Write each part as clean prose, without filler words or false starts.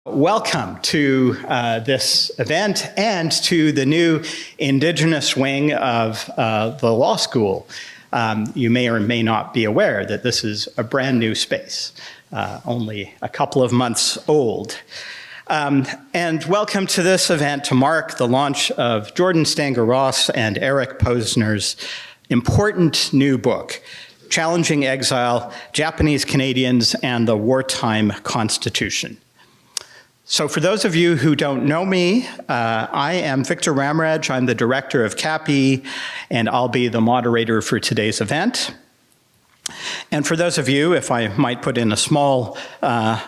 Welcome to this event and to the new Indigenous wing of the law school. You may or may not be aware that this is a brand new space, only a couple of months old. And welcome to this event to mark the launch of Jordan Stanger-Ross and Eric Posner's important new book, Challenging Exile, Japanese Canadians and the Wartime Constitution. So for those of you who don't know me, I am Victor Ramraj. I'm the director of CAPI, and I'll be the moderator for today's event. And for those of you, if I might put in a small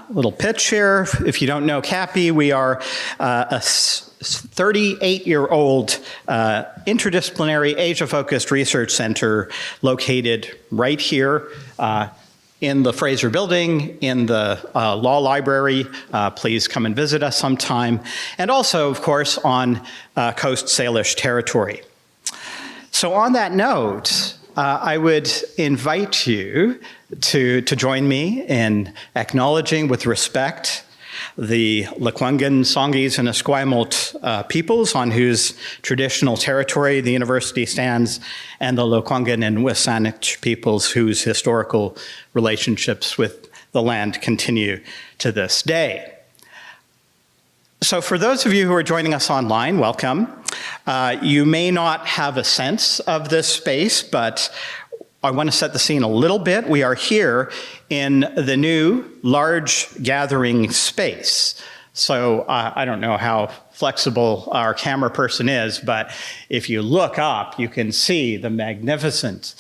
little pitch here, if you don't know CAPI, we are a 38-year-old interdisciplinary Asia-focused research center located right here in the Fraser Building, in the law library. Please come and visit us sometime. And also, of course, on Coast Salish territory. So on that note, I would invite you to join me in acknowledging with respect the Lekwungen, Songhees, and Esquimalt peoples on whose traditional territory the university stands, and the Lekwungen and Wisanic peoples whose historical relationships with the land continue to this day. So for those of you who are joining us online, welcome. You may not have a sense of this space, but I want to set the scene a little bit. We are here in the new large gathering space. So I don't know how flexible our camera person is, but if you look up, you can see the magnificent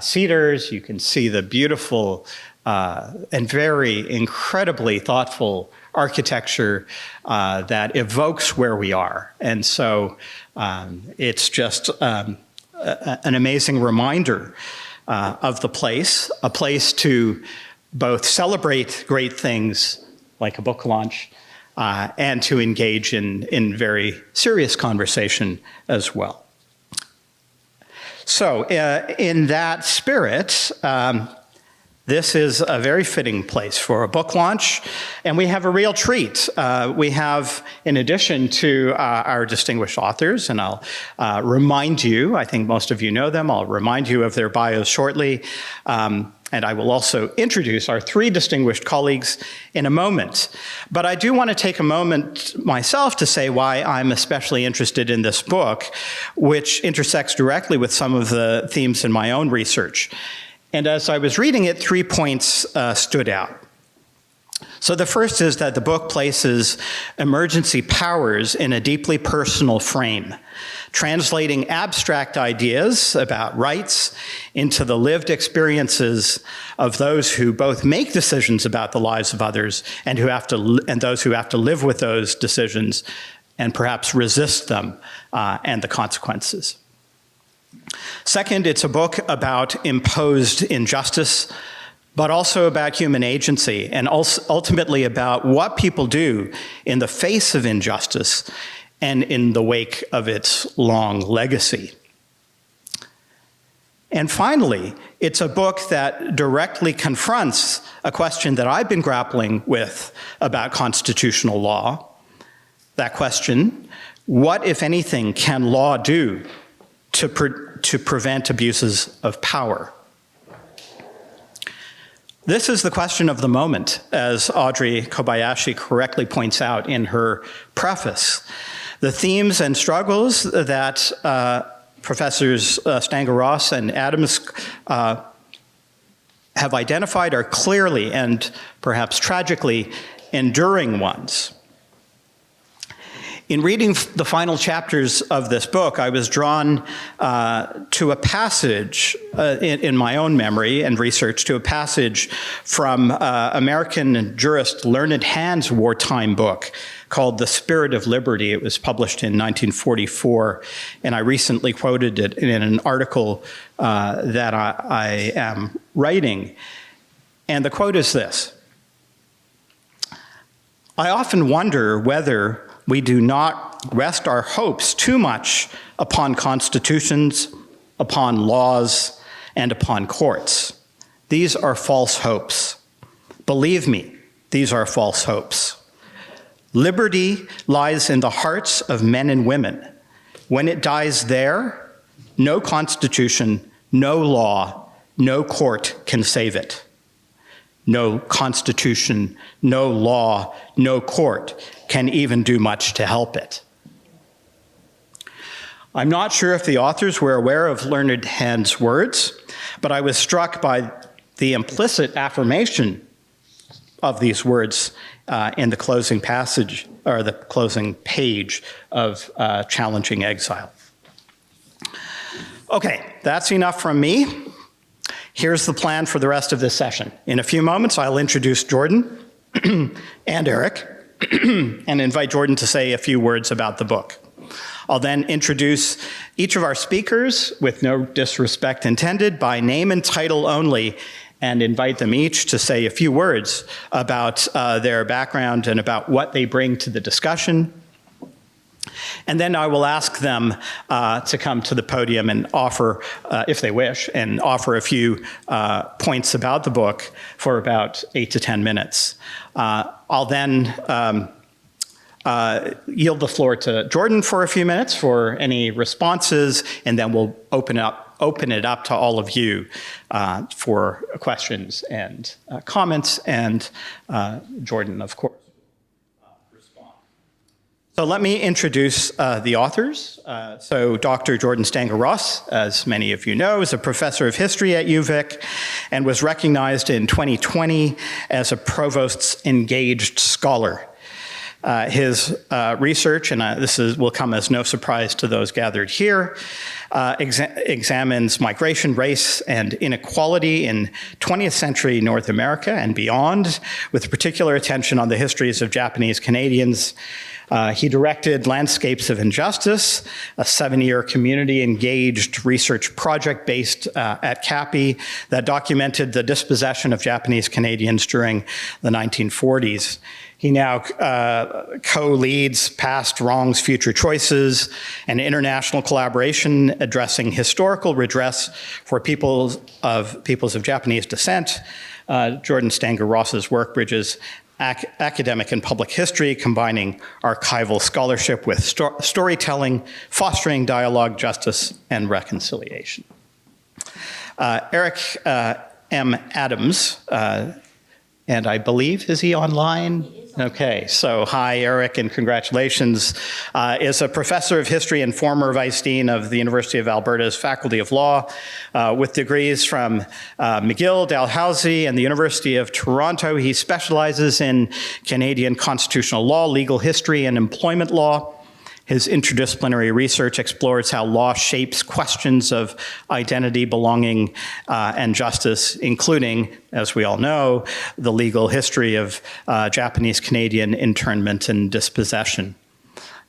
cedars, you can see the beautiful and very incredibly thoughtful architecture that evokes where we are. And so it's just an amazing reminder of the place, a place to both celebrate great things like a book launch and to engage in very serious conversation as well. So in that spirit, this is a very fitting place for a book launch, and we have a real treat. We have, in addition to our distinguished authors, and I'll remind you, I think most of you know them, I'll remind you of their bios shortly, and I will also introduce our three distinguished colleagues in a moment. But I do want to take a moment myself to say why I'm especially interested in this book, which intersects directly with some of the themes in my own research. And as I was reading it, 3 points stood out. So the first is that the book places emergency powers in a deeply personal frame, translating abstract ideas about rights into the lived experiences of those who both make decisions about the lives of others and those who have to live with those decisions and perhaps resist them and the consequences. Second, it's a book about imposed injustice, but also about human agency, and ultimately about what people do in the face of injustice and in the wake of its long legacy. And finally, it's a book that directly confronts a question that I've been grappling with about constitutional law. That question, what, if anything, can law do to prevent abuses of power? This is the question of the moment, as Audrey Kobayashi correctly points out in her preface. The themes and struggles that Professors Stanger-Ross and Adams have identified are clearly and perhaps tragically enduring ones. In reading the final chapters of this book, I was drawn to a passage in my own memory and research, to a passage from American jurist Learned Hand's wartime book called The Spirit of Liberty. It was published in 1944, and I recently quoted it in an article that I am writing. And the quote is this: "I often wonder whether we do not rest our hopes too much upon constitutions, upon laws, and upon courts. These are false hopes. Believe me, these are false hopes. Liberty lies in the hearts of men and women. When it dies there, no constitution, no law, no court can save it. No constitution, no law, no court can even do much to help it. I'm not sure if the authors were aware of Learned Hand's words, but I was struck by the implicit affirmation of these words in the closing passage, or the closing page of Challenging Exile. Okay, that's enough from me. Here's the plan for the rest of this session. In a few moments, I'll introduce Jordan and Eric and invite Jordan to say a few words about the book. I'll then introduce each of our speakers, with no disrespect intended, by name and title only, and invite them each to say a few words about their background and about what they bring to the discussion. And then I will ask them to come to the podium and offer, if they wish, and offer a few points about the book for about 8 to 10 minutes. I'll then yield the floor to Jordan for a few minutes for any responses, and then we'll open it up to all of you for questions and comments, and Jordan, of course. So let me introduce the authors. So Dr. Jordan Stanger-Ross, as many of you know, is a professor of history at UVic and was recognized in 2020 as a Provost's Engaged Scholar. His research, and this will come as no surprise to those gathered here, examines migration, race, and inequality in 20th century North America and beyond, with particular attention on the histories of Japanese Canadians. He directed Landscapes of Injustice, a 7-year community-engaged research project based at CAPI that documented the dispossession of Japanese Canadians during the 1940s. He now co-leads Past Wrongs, Future Choices, an international collaboration addressing historical redress for peoples of Japanese descent. Jordan Stanger-Ross's work bridges academic and public history, combining archival scholarship with storytelling, fostering dialogue, justice, and reconciliation. Eric M. Adams, and I believe, is he online? Okay, so hi, Eric, and congratulations. Is a professor of history and former vice dean of the University of Alberta's Faculty of Law, with degrees from McGill, Dalhousie, and the University of Toronto. He specializes in Canadian constitutional law, legal history, and employment law. His interdisciplinary research explores how law shapes questions of identity, belonging, and justice, including, as we all know, the legal history of Japanese Canadian internment and dispossession.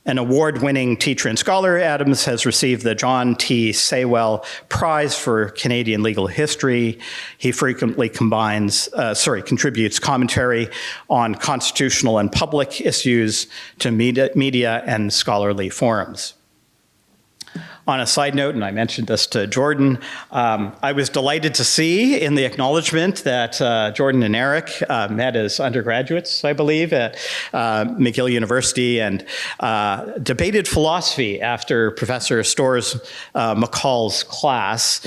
An award-winning teacher and scholar, Adams has received the John T. Saywell Prize for Canadian Legal History. He frequently contributes commentary on constitutional and public issues to media and scholarly forums. On a side note, and I mentioned this to Jordan, I was delighted to see in the acknowledgement that Jordan and Eric met as undergraduates, I believe, at McGill University and debated philosophy after Professor Storrs McCall's class,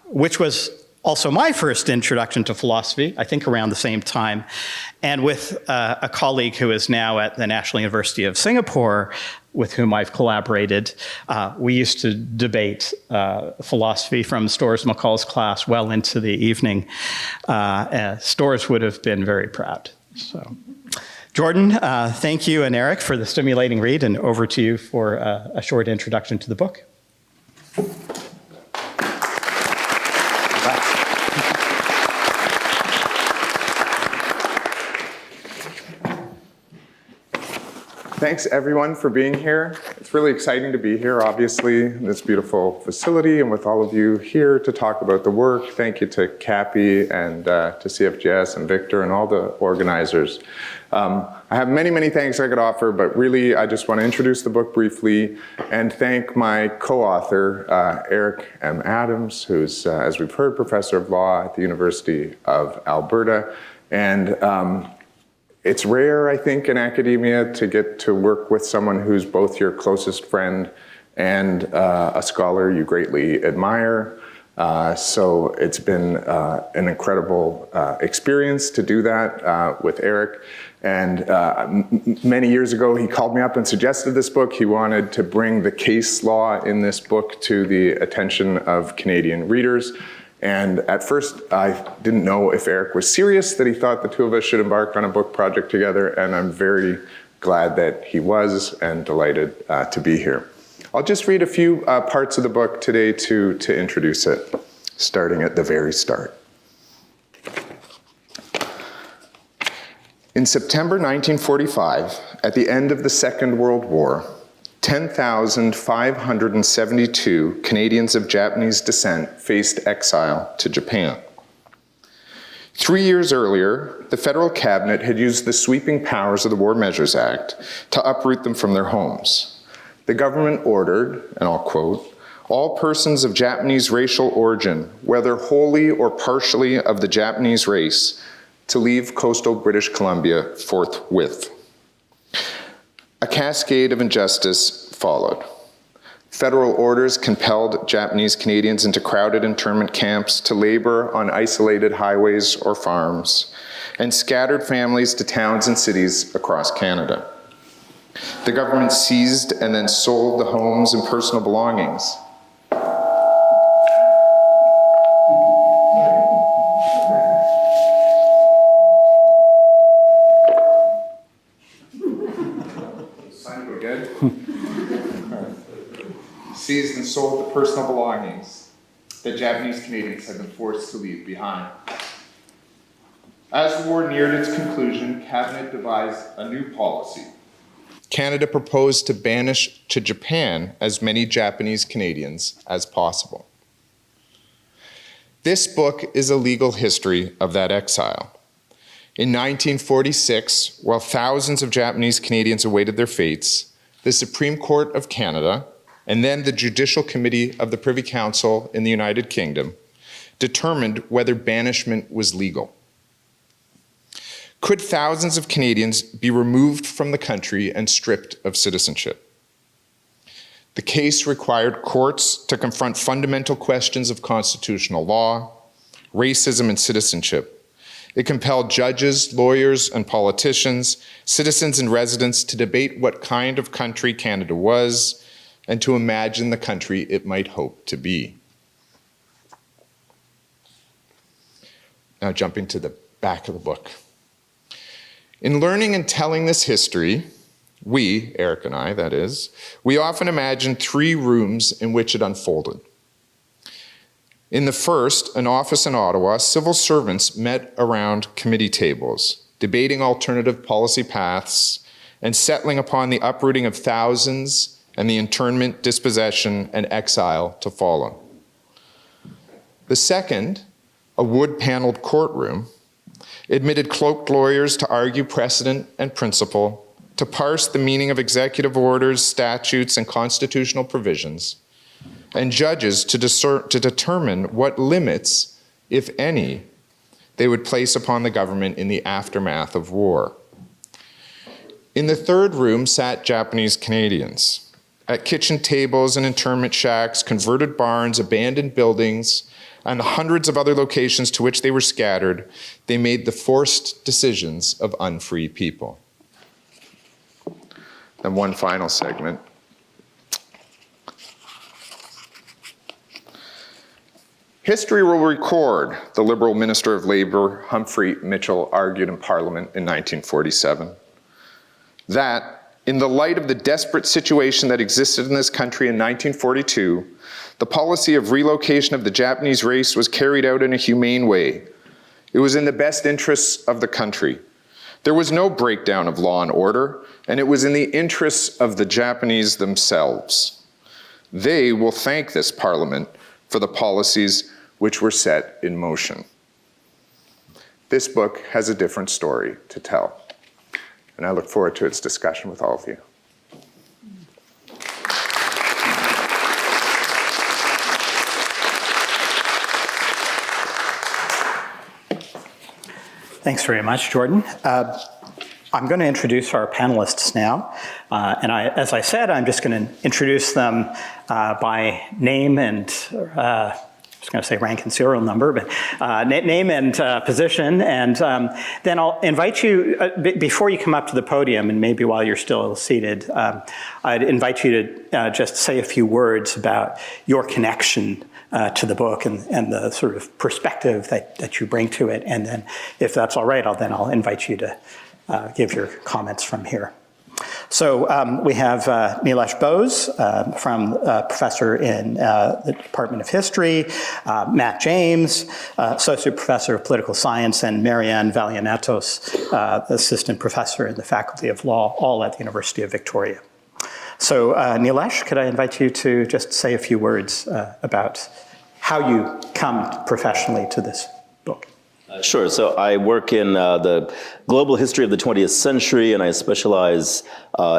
which was also my first introduction to philosophy, I think around the same time, and with a colleague who is now at the National University of Singapore, with whom I've collaborated. We used to debate philosophy from Storrs McCall's class well into the evening. Storrs would have been very proud. So, Jordan, thank you, and Eric, for the stimulating read, and over to you for a short introduction to the book. Thanks, everyone, for being here. It's really exciting to be here, obviously, in this beautiful facility, and with all of you here to talk about the work. Thank you to CAPI and to CFJS and Victor and all the organizers. I have many, many thanks I could offer, but really I just want to introduce the book briefly and thank my co-author, Eric M. Adams, who's, as we've heard, professor of law at the University of Alberta. And It's rare, I think, in academia to get to work with someone who's both your closest friend and a scholar you greatly admire. So it's been an incredible experience to do that with Eric. And many years ago, he called me up and suggested this book. He wanted to bring the case law in this book to the attention of Canadian readers. And at first, I didn't know if Eric was serious, that he thought the two of us should embark on a book project together. And I'm very glad that he was, and delighted to be here. I'll just read a few parts of the book today to introduce it, starting at the very start. In September 1945, at the end of the Second World War, 10,572 Canadians of Japanese descent faced exile to Japan. 3 years earlier, the federal cabinet had used the sweeping powers of the War Measures Act to uproot them from their homes. The government ordered, and I'll quote, "All persons of Japanese racial origin, whether wholly or partially of the Japanese race, to leave coastal British Columbia forthwith." A cascade of injustice followed. Federal orders compelled Japanese Canadians into crowded internment camps to labor on isolated highways or farms, and scattered families to towns and cities across Canada. The government seized and then sold the homes and personal belongings. Seized and sold the personal belongings that Japanese Canadians had been forced to leave behind. As the war neared its conclusion, Cabinet devised a new policy. Canada proposed to banish to Japan as many Japanese Canadians as possible. This book is a legal history of that exile. In 1946, while thousands of Japanese Canadians awaited their fates, the Supreme Court of Canada, and then the Judicial Committee of the Privy Council in the United Kingdom, determined whether banishment was legal. Could thousands of Canadians be removed from the country and stripped of citizenship? The case required courts to confront fundamental questions of constitutional law, racism, and citizenship. It compelled judges, lawyers, and politicians, citizens and residents to debate what kind of country Canada was and to imagine the country it might hope to be. Now jumping to the back of the book. In learning and telling this history, we, Eric and I, that is, we often imagine 3 rooms in which it unfolded. In the first, an office in Ottawa, civil servants met around committee tables, debating alternative policy paths and settling upon the uprooting of thousands and the internment, dispossession, and exile to follow. The second, a wood-paneled courtroom, admitted cloaked lawyers to argue precedent and principle, to parse the meaning of executive orders, statutes, and constitutional provisions, and judges to determine what limits, if any, they would place upon the government in the aftermath of war. In the third room sat Japanese Canadians. At kitchen tables and internment shacks, converted barns, abandoned buildings, and the hundreds of other locations to which they were scattered, they made the forced decisions of unfree people. And one final segment. History will record, the Liberal Minister of Labour, Humphrey Mitchell, argued in Parliament in 1947, that in the light of the desperate situation that existed in this country in 1942, the policy of relocation of the Japanese race was carried out in a humane way. It was in the best interests of the country. There was no breakdown of law and order, and it was in the interests of the Japanese themselves. They will thank this Parliament for the policies which were set in motion. This book has a different story to tell, and I look forward to its discussion with all of you. Thanks very much, Jordan. I'm going to introduce our panelists now. As I said, I'm just going to introduce them by name and, I was going to say rank and serial number, but name and position. And then I'll invite you, before you come up to the podium, and maybe while you're still seated, I'd invite you to just say a few words about your connection to the book and the sort of perspective that you bring to it. And then if that's all right, I'll invite you to give your comments from here. So we have Neilesh Bose, professor in the Department of History, Matt James, associate professor of political science, and Marianne Vallianatos, assistant professor in the Faculty of Law, all at the University of Victoria. So Neilesh, could I invite you to just say a few words about how you come professionally to this book? Sure. So I work in the global history of the 20th century, and I specialize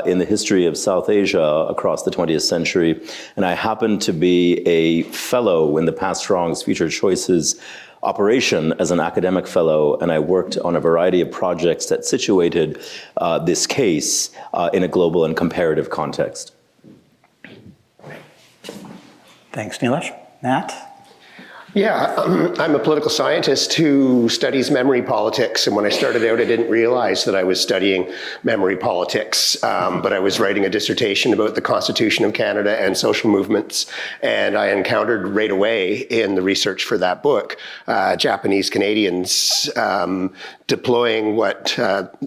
in the history of South Asia across the 20th century. And I happen to be a fellow in the Past Wrongs, Future Choices operation as an academic fellow, and I worked on a variety of projects that situated this case in a global and comparative context. Thanks, Neilesh. Matt? Yeah, I'm a political scientist who studies memory politics, and when I started out, I didn't realize that I was studying memory politics, but I was writing a dissertation about the Constitution of Canada and social movements, and I encountered right away in the research for that book, Japanese Canadians deploying what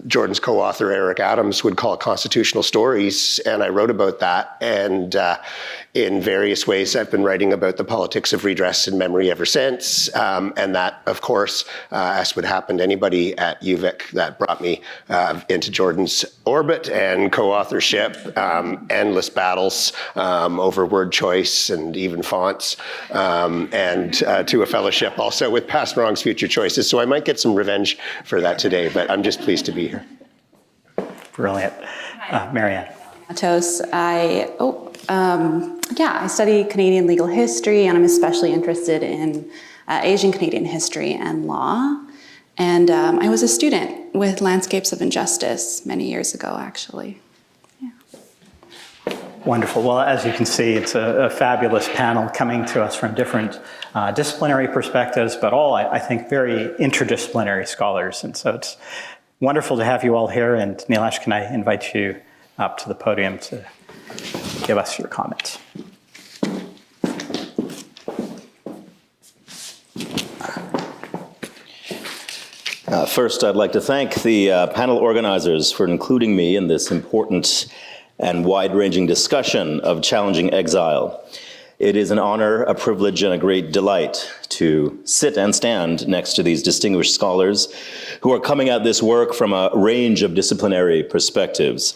Jordan's co-author Eric Adams would call constitutional stories, and I wrote about that, and in various ways I've been writing about the politics of redress and memory ever since, and that, of course, as would happen to anybody at UVic, that brought me into Jordan's orbit and co-authorship, endless battles over word choice and even fonts, and to a fellowship also with Past Wrongs, Future Choices. So I might get some revenge for that today, but I'm just pleased to be here. Brilliant. Marianne. I study Canadian legal history, and I'm especially interested in Asian Canadian history and law. And I was a student with Landscapes of Injustice many years ago, actually. Yeah. Wonderful. Well, as you can see, it's a fabulous panel coming to us from different disciplinary perspectives, but all, I think, very interdisciplinary scholars. And so it's wonderful to have you all here. And Neilesh, can I invite you up to the podium to give us your comments? First, I'd like to thank the panel organizers for including me in this important and wide-ranging discussion of challenging exile. It is an honor, a privilege, and a great delight to sit and stand next to these distinguished scholars who are coming at this work from a range of disciplinary perspectives.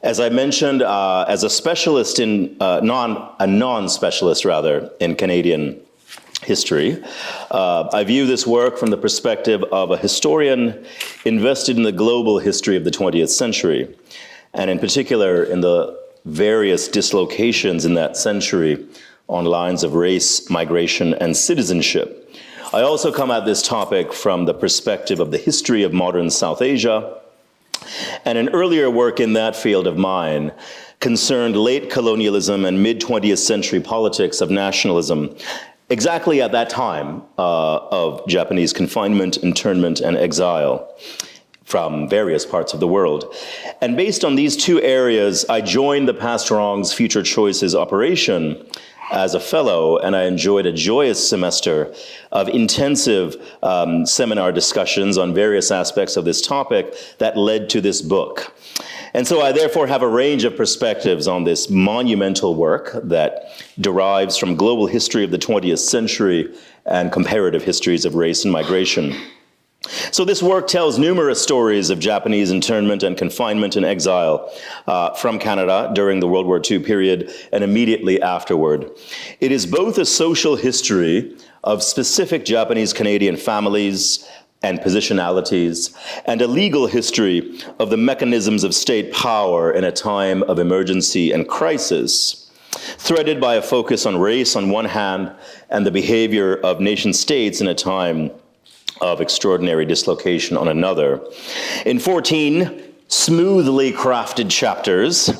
As I mentioned, as a specialist in, non-specialist rather, in Canadian history, I view this work from the perspective of a historian invested in the global history of the 20th century, and in particular in the various dislocations in that century on lines of race, migration, and citizenship. I also come at this topic from the perspective of the history of modern South Asia, and an earlier work in that field of mine concerned late colonialism and mid-20th century politics of nationalism, exactly at that time of Japanese confinement, internment, and exile from various parts of the world. And based on these two areas, I joined the Past Wrongs, Future Choices operation as a fellow, and I enjoyed a joyous semester of intensive seminar discussions on various aspects of this topic that led to this book. And so I therefore have a range of perspectives on this monumental work that derives from global history of the 20th century and comparative histories of race and migration. So this work tells numerous stories of Japanese internment and confinement and exile from Canada during the World War II period and immediately afterward. It is both a social history of specific Japanese Canadian families and positionalities, and a legal history of the mechanisms of state power in a time of emergency and crisis, threaded by a focus on race on one hand and the behavior of nation states in a time of extraordinary dislocation on another. In 14 smoothly crafted chapters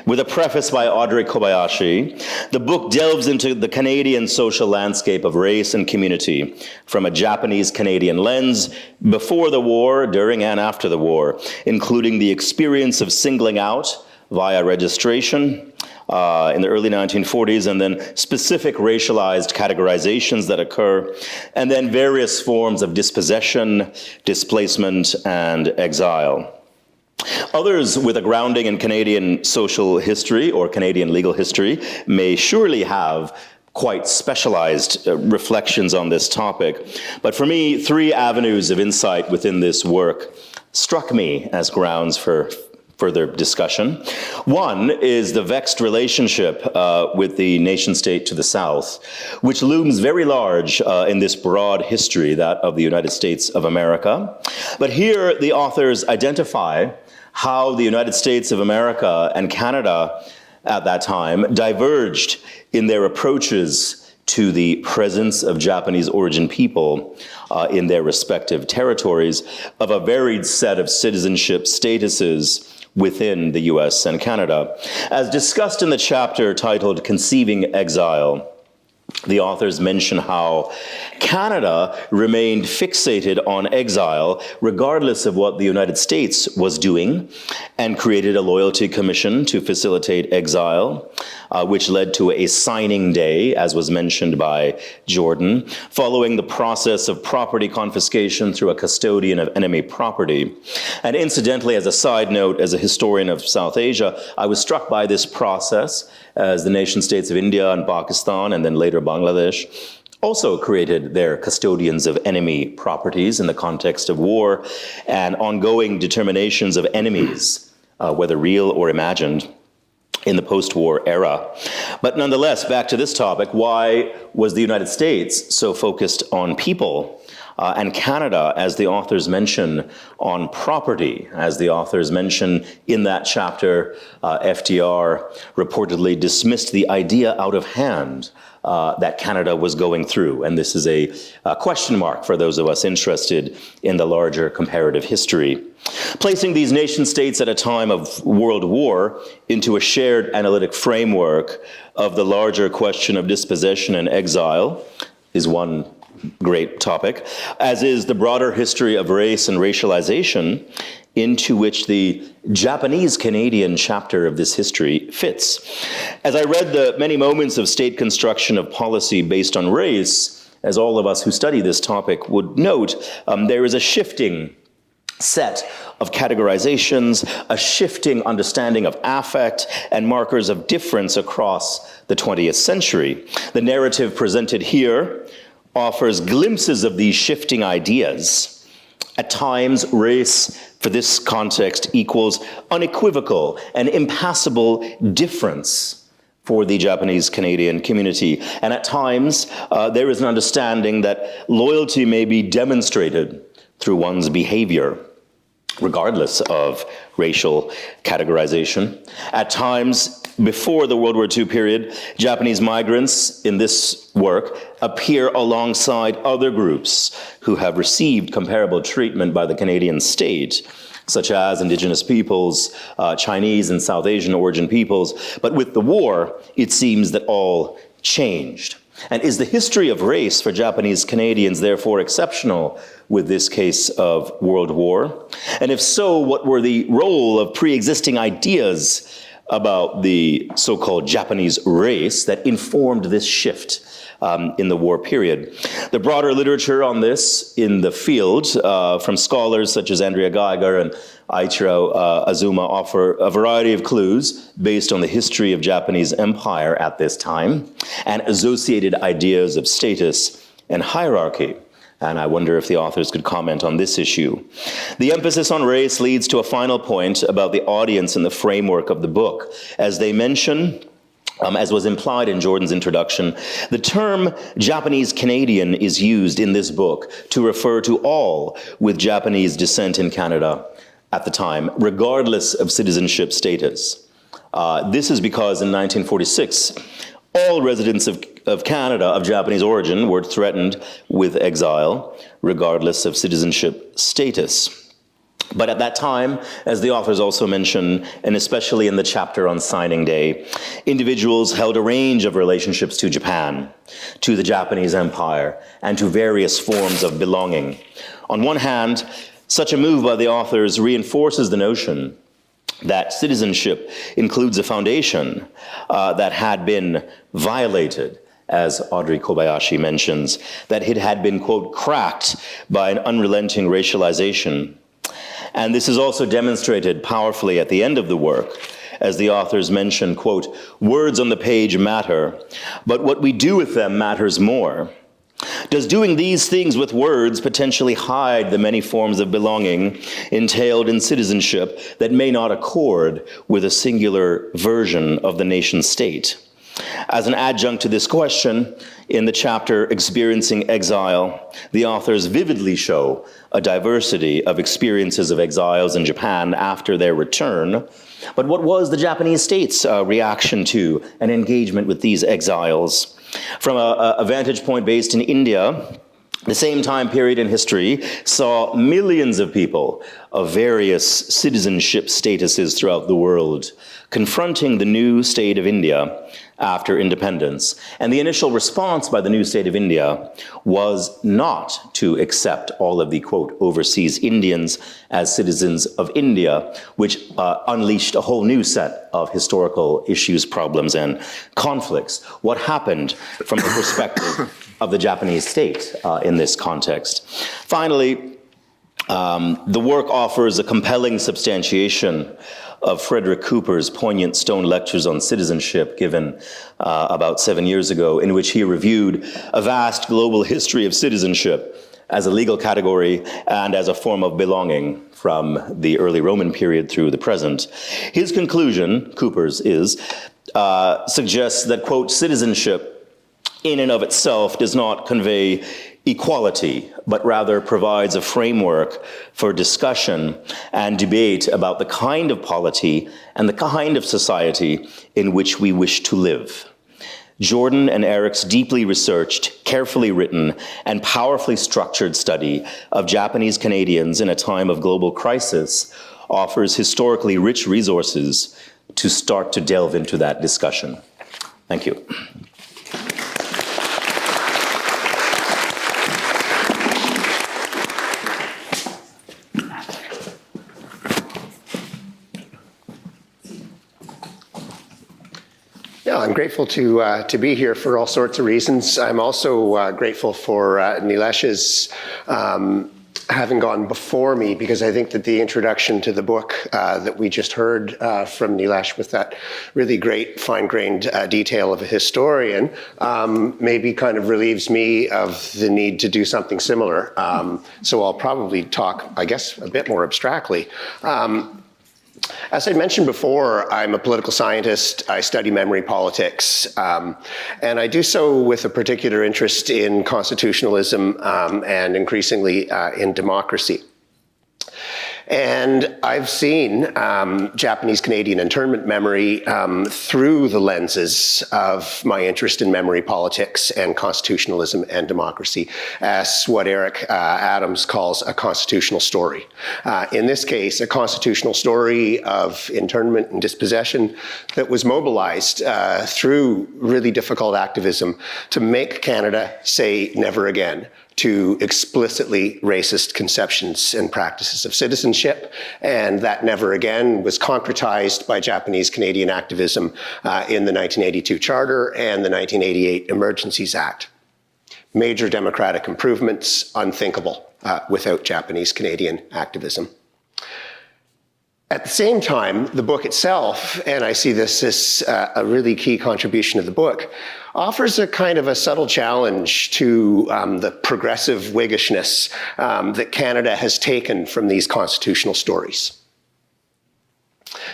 with a preface by Audrey Kobayashi. The book delves into the Canadian social landscape of race and community from a Japanese-Canadian lens before the war, during and after the war, including the experience of singling out via registration in the early 1940s, and then specific racialized categorizations that occur, and then various forms of dispossession, displacement, and exile. Others with a grounding in Canadian social history or Canadian legal history may surely have quite specialized reflections on this topic. But for me, three avenues of insight within this work struck me as grounds for further discussion. One is the vexed relationship with the nation-state to the south, which looms very large in this broad history, that of the United States of America. But here the authors identify how the United States of America and Canada at that time diverged in their approaches to the presence of Japanese origin people in their respective territories of a varied set of citizenship statuses within the US and Canada. As discussed in the chapter titled Conceiving Exile, the authors mention how Canada remained fixated on exile regardless of what the United States was doing, and created a loyalty commission to facilitate exile, which led to a signing day, as was mentioned by Jordan, following the process of property confiscation through a custodian of enemy property. And incidentally, as a side note, as a historian of South Asia, I was struck by this process as the nation states of India and Pakistan, and then later Bangladesh, also created their custodians of enemy properties in the context of war and ongoing determinations of enemies, whether real or imagined, in the post-war era. But nonetheless, back to this topic, why was the United States so focused on people? And Canada, as the authors mention, on property. As the authors mention in that chapter, FDR reportedly dismissed the idea out of hand that Canada was going through. And this is a question mark for those of us interested in the larger comparative history. Placing these nation states at a time of world war into a shared analytic framework of the larger question of dispossession and exile is one great topic, as is the broader history of race and racialization, into which the Japanese-Canadian chapter of this history fits. As I read the many moments of state construction of policy based on race, as all of us who study this topic would note, there is a shifting set of categorizations, a shifting understanding of affect and markers of difference across the 20th century. The narrative presented here offers glimpses of these shifting ideas. At times, race, for this context, equals unequivocal and impassable difference for the Japanese-Canadian community. And at times, there is an understanding that loyalty may be demonstrated through one's behavior, regardless of racial categorization. At times, before the World War II period, Japanese migrants in this work appear alongside other groups who have received comparable treatment by the Canadian state, such as Indigenous peoples, Chinese and South Asian origin peoples. But with the war, it seems that all changed. And is the history of race for Japanese Canadians therefore exceptional with this case of world war? And if so, what were the role of pre-existing ideas about the so-called Japanese race that informed this shift in the war period? The broader literature on this in the field from scholars such as Andrea Geiger and Aichiro Azuma offer a variety of clues based on the history of Japanese empire at this time and associated ideas of status and hierarchy. And I wonder if the authors could comment on this issue. The emphasis on race leads to a final point about the audience and the framework of the book. As they mention, as was implied in Jordan's introduction, the term Japanese Canadian is used in this book to refer to all with Japanese descent in Canada at the time, regardless of citizenship status. This is because in 1946, all residents of Canada of Japanese origin were threatened with exile, regardless of citizenship status. But at that time, as the authors also mention, and especially in the chapter on signing day, individuals held a range of relationships to Japan, to the Japanese Empire, and to various forms of belonging. On one hand, such a move by the authors reinforces the notion that citizenship includes a foundation that had been violated, as Audrey Kobayashi mentions, that it had been, quote, cracked by an unrelenting racialization. And this is also demonstrated powerfully at the end of the work, as the authors mention, quote, words on the page matter, but what we do with them matters more. Does doing these things with words potentially hide the many forms of belonging entailed in citizenship that may not accord with a singular version of the nation state? As an adjunct to this question, in the chapter Experiencing Exile, the authors vividly show a diversity of experiences of exiles in Japan after their return. But what was the Japanese state's reaction to and engagement with these exiles? From a vantage point based in India, the same time period in history saw millions of people of various citizenship statuses throughout the world confronting the new state of India after independence. And the initial response by the new state of India was not to accept all of the, quote, overseas Indians as citizens of India, which unleashed a whole new set of historical issues, problems, and conflicts. What happened from the perspective of the Japanese state in this context? Finally, the work offers a compelling substantiation of Frederick Cooper's poignant stone lectures on citizenship given about 7 years ago, in which he reviewed a vast global history of citizenship as a legal category and as a form of belonging from the early Roman period through the present. His conclusion, Cooper's, suggests that, quote, citizenship in and of itself does not convey equality, but rather provides a framework for discussion and debate about the kind of polity and the kind of society in which we wish to live. Jordan and Eric's deeply researched, carefully written, and powerfully structured study of Japanese Canadians in a time of global crisis offers historically rich resources to start to delve into that discussion. Thank you. Yeah, I'm grateful to be here for all sorts of reasons. I'm also grateful for Neilesh's having gone before me, because I think that the introduction to the book that we just heard from Neilesh, with that really great fine-grained detail of a historian, maybe kind of relieves me of the need to do something similar. So I'll probably talk, I guess, a bit more abstractly. As I mentioned before, I'm a political scientist. I study memory politics, and I do so with a particular interest in constitutionalism and increasingly in democracy. And I've seen Japanese Canadian internment memory through the lenses of my interest in memory politics and constitutionalism and democracy, as what Eric Adams calls a constitutional story. In this case, a constitutional story of internment and dispossession that was mobilized through really difficult activism to make Canada say never again to explicitly racist conceptions and practices of citizenship. And that never again was concretized by Japanese Canadian activism in the 1982 Charter and the 1988 Emergencies Act. Major democratic improvements unthinkable without Japanese Canadian activism. At the same time, the book itself, and I see this as a really key contribution of the book, offers a kind of a subtle challenge to the progressive Whiggishness that Canada has taken from these constitutional stories.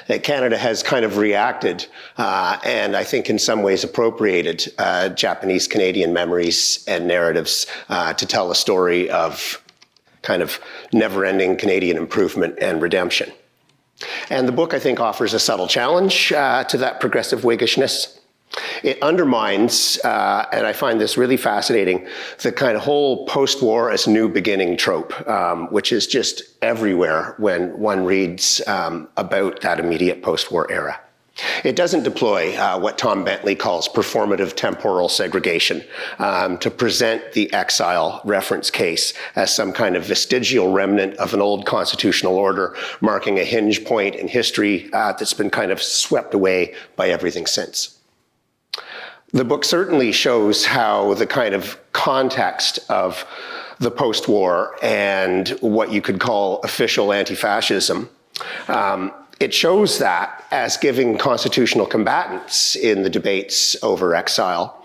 That Canada has kind of reacted and I think in some ways appropriated Japanese Canadian memories and narratives to tell a story of kind of never-ending Canadian improvement and redemption. And the book, I think, offers a subtle challenge to that progressive Whiggishness. It undermines, and I find this really fascinating, the kind of whole post-war as new beginning trope, which is just everywhere when one reads about that immediate post-war era. It doesn't deploy what Tom Bentley calls performative temporal segregation to present the Exile reference case as some kind of vestigial remnant of an old constitutional order marking a hinge point in history that's been kind of swept away by everything since. The book certainly shows how the kind of context of the post-war and what you could call official anti-fascism, it shows that as giving constitutional combatants in the debates over exile,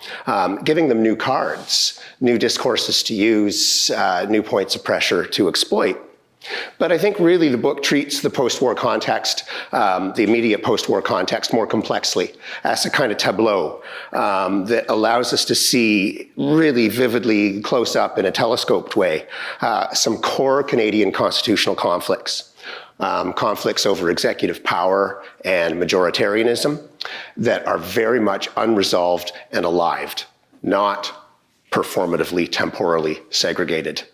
giving them new cards, new discourses to use, new points of pressure to exploit. But I think really the book treats the post-war context, the immediate post-war context, more complexly as a kind of tableau that allows us to see really vividly close up in a telescoped way some core Canadian constitutional conflicts. Conflicts over executive power and majoritarianism that are very much unresolved and alive, not performatively, temporally segregated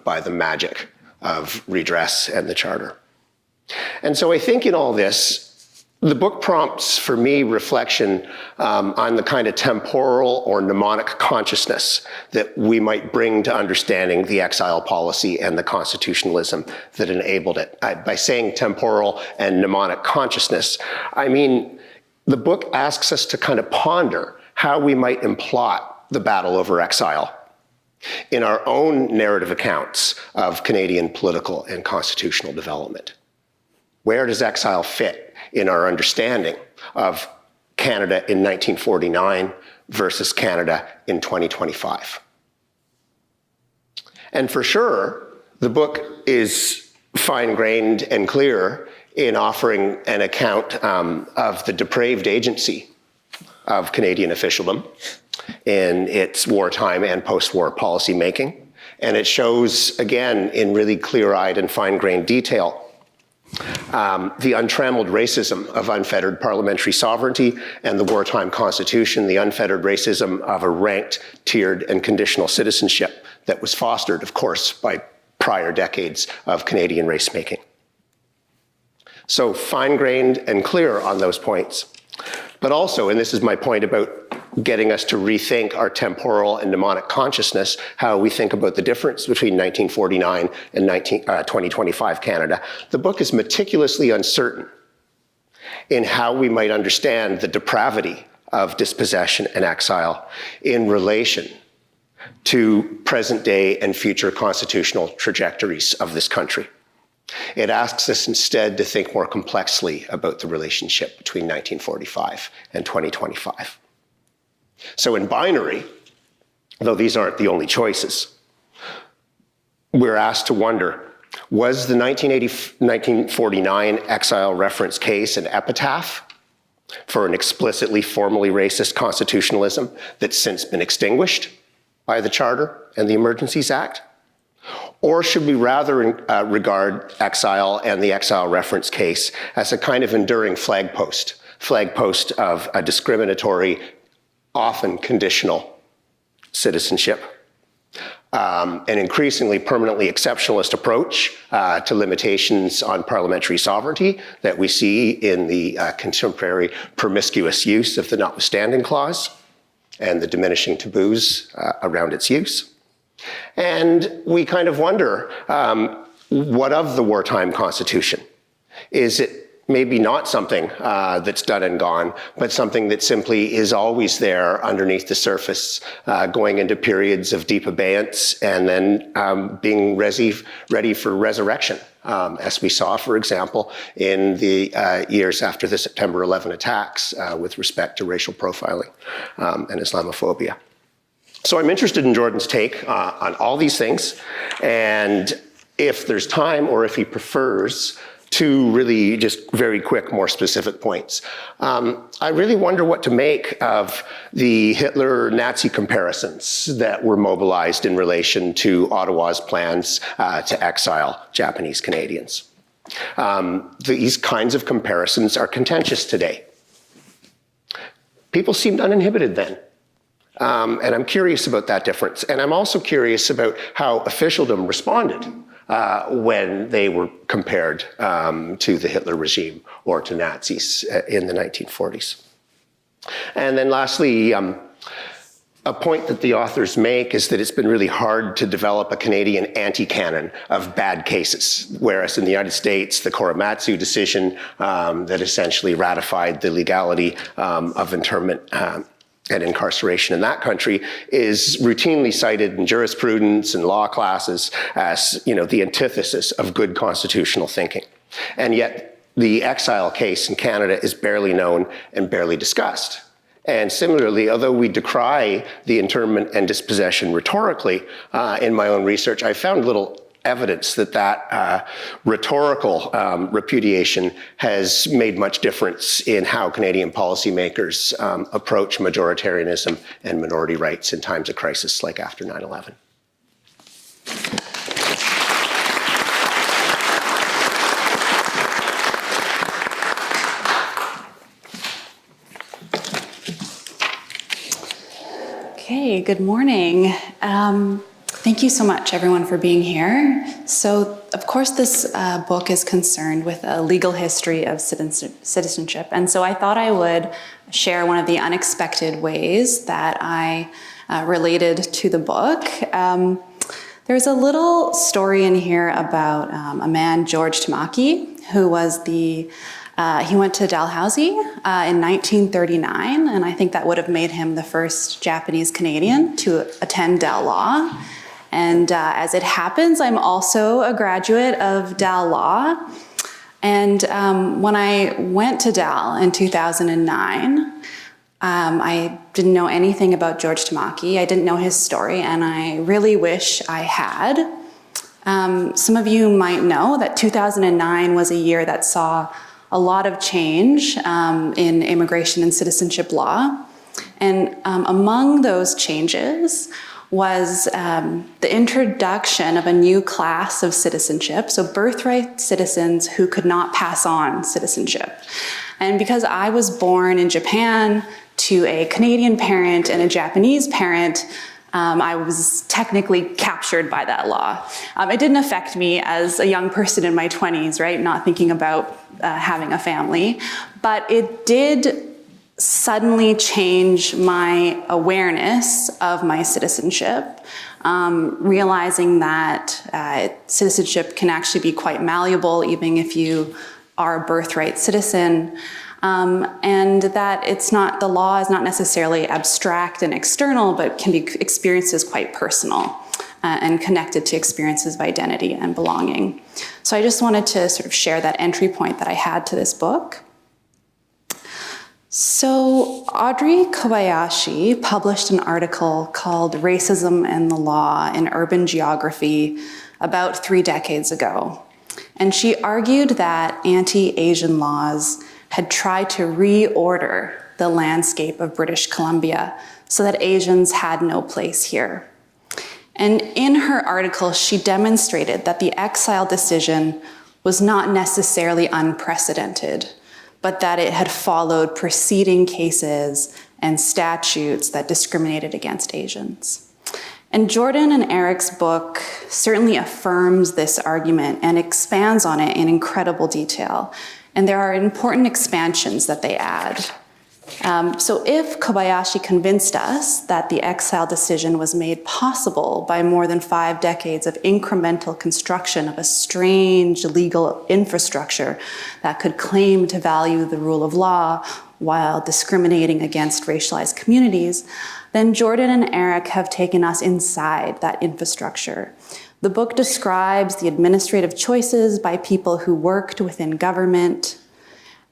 by the magic of redress and the Charter. And so I think in all this, the book prompts for me reflection on the kind of temporal or mnemonic consciousness that we might bring to understanding the exile policy and the constitutionalism that enabled it. By saying temporal and mnemonic consciousness, I mean the book asks us to kind of ponder how we might implot the battle over exile in our own narrative accounts of Canadian political and constitutional development. Where does exile fit in our understanding of Canada in 1949 versus Canada in 2025? And for sure, the book is fine-grained and clear in offering an account of the depraved agency of Canadian officialdom in its wartime and post-war policy making. And it shows, again, in really clear-eyed and fine-grained detail, the untrammeled racism of unfettered parliamentary sovereignty and the Wartime Constitution, the unfettered racism of a ranked, tiered, and conditional citizenship that was fostered, of course, by prior decades of Canadian race-making. So fine-grained and clear on those points. But also, and this is my point about getting us to rethink our temporal and mnemonic consciousness, how we think about the difference between 1949 and 2025 Canada. The book is meticulously uncertain in how we might understand the depravity of dispossession and exile in relation to present day and future constitutional trajectories of this country. It asks us instead to think more complexly about the relationship between 1945 and 2025. So in binary, though these aren't the only choices, we're asked to wonder, was the 1949 exile reference case an epitaph for an explicitly formally racist constitutionalism that's since been extinguished by the Charter and the Emergencies Act? Or should we rather regard exile and the exile reference case as a kind of enduring flagpost of a discriminatory, often conditional citizenship, an increasingly permanently exceptionalist approach to limitations on parliamentary sovereignty that we see in the contemporary promiscuous use of the notwithstanding clause and the diminishing taboos around its use? And we kind of wonder, what of the Wartime Constitution? Is it maybe not something that's done and gone, but something that simply is always there underneath the surface, going into periods of deep abeyance and then being ready for resurrection, as we saw, for example, in the years after the September 11 attacks with respect to racial profiling and Islamophobia. So I'm interested in Jordan's take on all these things, and if there's time or if he prefers, two really just very quick, more specific points. I really wonder what to make of the Hitler-Nazi comparisons that were mobilized in relation to Ottawa's plans to exile Japanese Canadians. These kinds of comparisons are contentious today. people seemed uninhibited then. And I'm curious about that difference. And I'm also curious about how officialdom responded when they were compared to the Hitler regime or to Nazis in the 1940s. And then lastly, a point that the authors make is that it's been really hard to develop a Canadian anti-canon of bad cases, whereas in the United States, the Korematsu decision that essentially ratified the legality of internment and incarceration in that country is routinely cited in jurisprudence and law classes as, the antithesis of good constitutional thinking. And yet the Exile case in Canada is barely known and barely discussed. And similarly, although we decry the internment and dispossession rhetorically in my own research, I found little evidence that rhetorical repudiation has made much difference in how Canadian policymakers approach majoritarianism and minority rights in times of crisis like after 9/11. Okay, good morning. Thank you so much, everyone, for being here. So, of course, this book is concerned with a legal history of citizenship. And so I thought I would share one of the unexpected ways that I related to the book. There's a little story in here about a man, George Tamaki, who was he went to Dalhousie in 1939, and I think that would have made him the first Japanese Canadian to attend Dal Law. And as it happens, I'm also a graduate of Dal Law. And when I went to Dal in 2009, I didn't know anything about George Tamaki. I didn't know his story, and I really wish I had. Some of you might know that 2009 was a year that saw a lot of change in immigration and citizenship law. And among those changes was the introduction of a new class of citizenship, so birthright citizens who could not pass on citizenship. And because I was born in Japan to a Canadian parent and a Japanese parent, I was technically captured by that law. It didn't affect me as a young person in my 20s, right? Not thinking about having a family, but it did suddenly change my awareness of my citizenship, realizing that citizenship can actually be quite malleable, even if you are a birthright citizen. And that the law is not necessarily abstract and external, but can be experienced as quite personal and connected to experiences of identity and belonging. So I just wanted to sort of share that entry point that I had to this book. So Audrey Kobayashi published an article called Racism and the Law in Urban Geography about 3 decades ago. And she argued that anti-Asian laws had tried to reorder the landscape of British Columbia so that Asians had no place here. And in her article, she demonstrated that the Exile decision was not necessarily unprecedented, but that it had followed preceding cases and statutes that discriminated against Asians. And Jordan and Eric's book certainly affirms this argument and expands on it in incredible detail. And there are important expansions that they add. So if Kobayashi convinced us that the Exile decision was made possible by more than 5 decades of incremental construction of a strange legal infrastructure that could claim to value the rule of law while discriminating against racialized communities, then Jordan and Eric have taken us inside that infrastructure. The book describes the administrative choices by people who worked within government.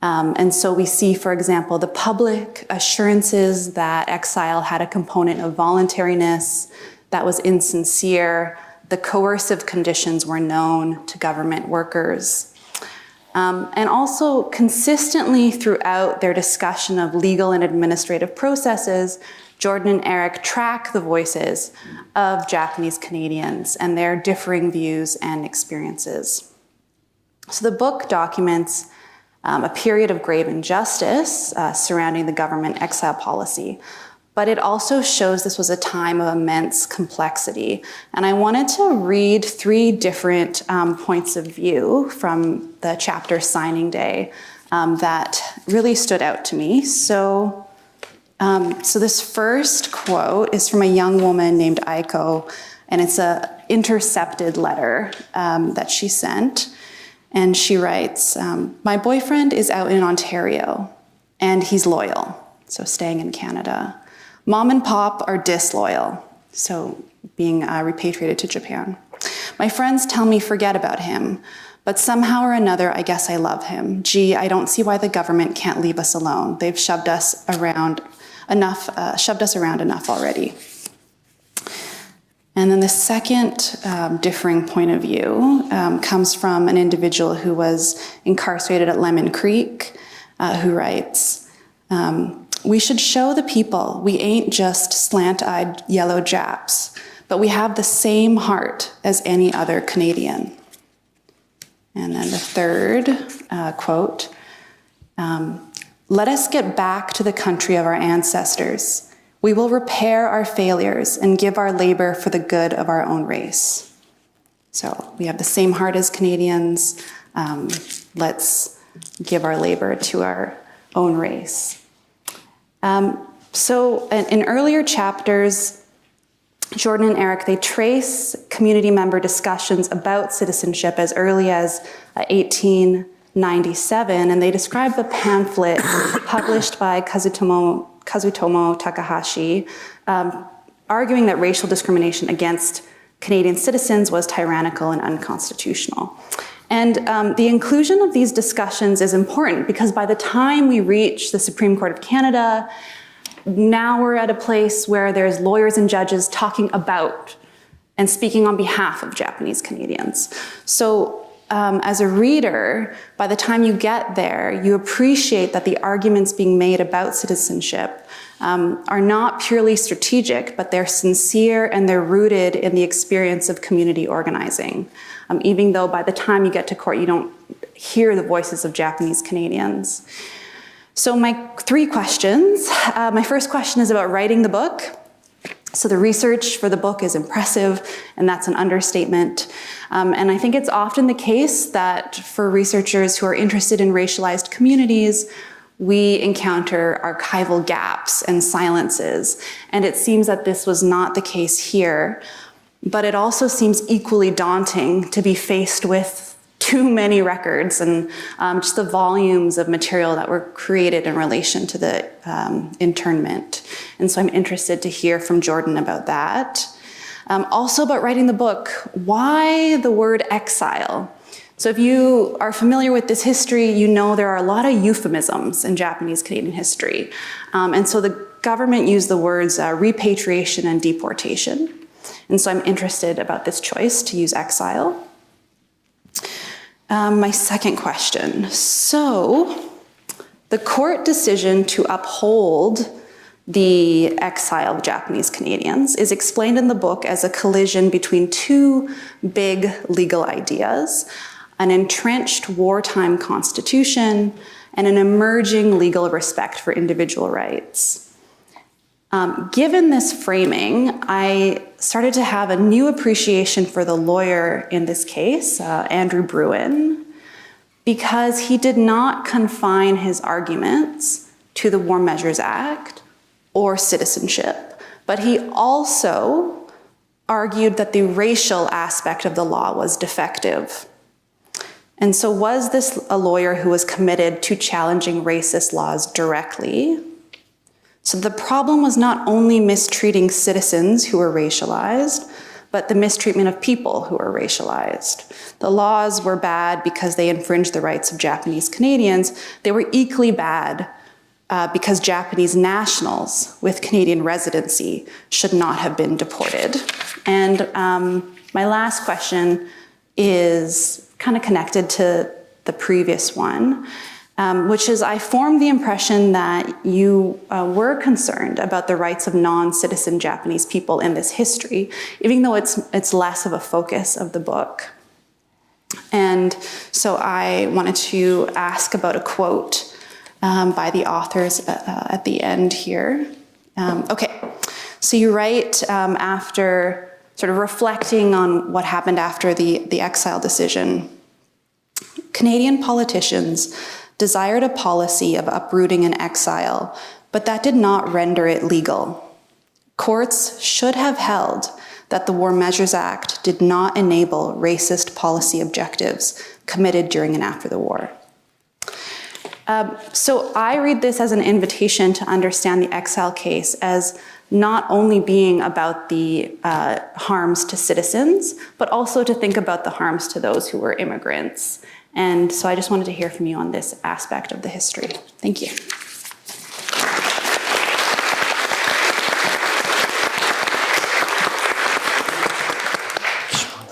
And so we see, for example, the public assurances that Exile had a component of voluntariness that was insincere. The coercive conditions were known to government workers. And also consistently throughout their discussion of legal and administrative processes, Jordan and Eric track the voices of Japanese Canadians and their differing views and experiences. So the book documents a period of grave injustice surrounding the government exile policy. But it also shows this was a time of immense complexity. And I wanted to read 3 different points of view from the chapter signing day that really stood out to me. So this first quote is from a young woman named Aiko, and it's an intercepted letter that she sent. And she writes, my boyfriend is out in Ontario, and he's loyal, so staying in Canada. Mom and Pop are disloyal, so being repatriated to Japan. My friends tell me forget about him, but somehow or another, I guess I love him. Gee, I don't see why the government can't leave us alone. They've shoved us around enough already. And then the second differing point of view comes from an individual who was incarcerated at Lemon Creek, who writes, we should show the people we ain't just slant-eyed yellow Japs, but we have the same heart as any other Canadian. And then the third quote, let us get back to the country of our ancestors. We will repair our failures and give our labor for the good of our own race. So we have the same heart as Canadians. Let's give our labor to our own race. So in earlier chapters, Jordan and Eric, they trace community member discussions about citizenship as early as 1897, and they describe the pamphlet published by Kazutomo Takahashi, arguing that racial discrimination against Canadian citizens was tyrannical and unconstitutional. And the inclusion of these discussions is important because by the time we reach the Supreme Court of Canada, now we're at a place where there's lawyers and judges talking about and speaking on behalf of Japanese Canadians. So as a reader, by the time you get there, you appreciate that the arguments being made about citizenship are not purely strategic, but they're sincere and they're rooted in the experience of community organizing. Even though by the time you get to court, you don't hear the voices of Japanese Canadians. So my 3 questions. My first question is about writing the book. So the research for the book is impressive, and that's an understatement. And I think it's often the case that for researchers who are interested in racialized communities, we encounter archival gaps and silences. And it seems that this was not the case here. But it also seems equally daunting to be faced with too many records and just the volumes of material that were created in relation to the internment. And so I'm interested to hear from Jordan about that. Also about writing the book, why the word exile? So if you are familiar with this history, you know there are a lot of euphemisms in Japanese Canadian history. And so the government used the words repatriation and deportation. And so I'm interested about this choice to use exile. My second question. So the court decision to uphold the exile of Japanese Canadians is explained in the book as a collision between 2 big legal ideas, an entrenched wartime constitution and an emerging legal respect for individual rights. Given this framing, I started to have a new appreciation for the lawyer in this case, Andrew Bruin, because he did not confine his arguments to the War Measures Act or citizenship, but he also argued that the racial aspect of the law was defective. And so was this a lawyer who was committed to challenging racist laws directly? So the problem was not only mistreating citizens who were racialized, but the mistreatment of people who were racialized. The laws were bad because they infringed the rights of Japanese Canadians. They were equally bad because Japanese nationals with Canadian residency should not have been deported. And my last question is kind of connected to the previous one. Which is I formed the impression that you were concerned about the rights of non-citizen Japanese people in this history, even though it's less of a focus of the book. And so I wanted to ask about a quote by the authors at the end here. Okay, so you write after sort of reflecting on what happened after the Exile decision, Canadian politicians desired a policy of uprooting an exile, but that did not render it legal. Courts should have held that the War Measures Act did not enable racist policy objectives committed during and after the war. So I read this as an invitation to understand the Exile case as not only being about the harms to citizens, but also to think about the harms to those who were immigrants. And so I just wanted to hear from you on this aspect of the history. Thank you.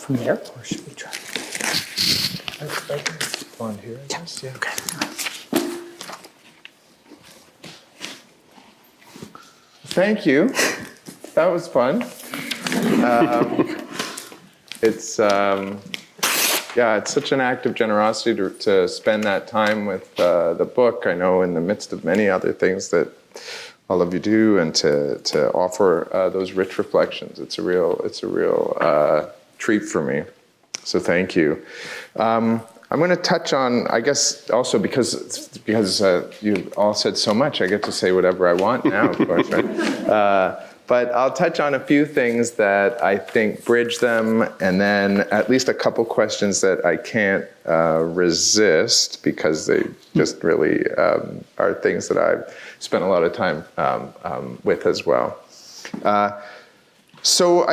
From there, or should we try? On here, I guess. Yeah. Okay. Thank you. That was fun. It's such an act of generosity to spend that time with the book. I know in the midst of many other things that all of you do, and to offer those rich reflections. It's a real treat for me. So thank you. I'm going to touch on, I guess, also because you all said so much, I get to say whatever I want now, of course, right? But I'll touch on a few things that I think bridge them, and then at least a couple questions that I can't resist because they just really are things that I've spent a lot of time with as well. So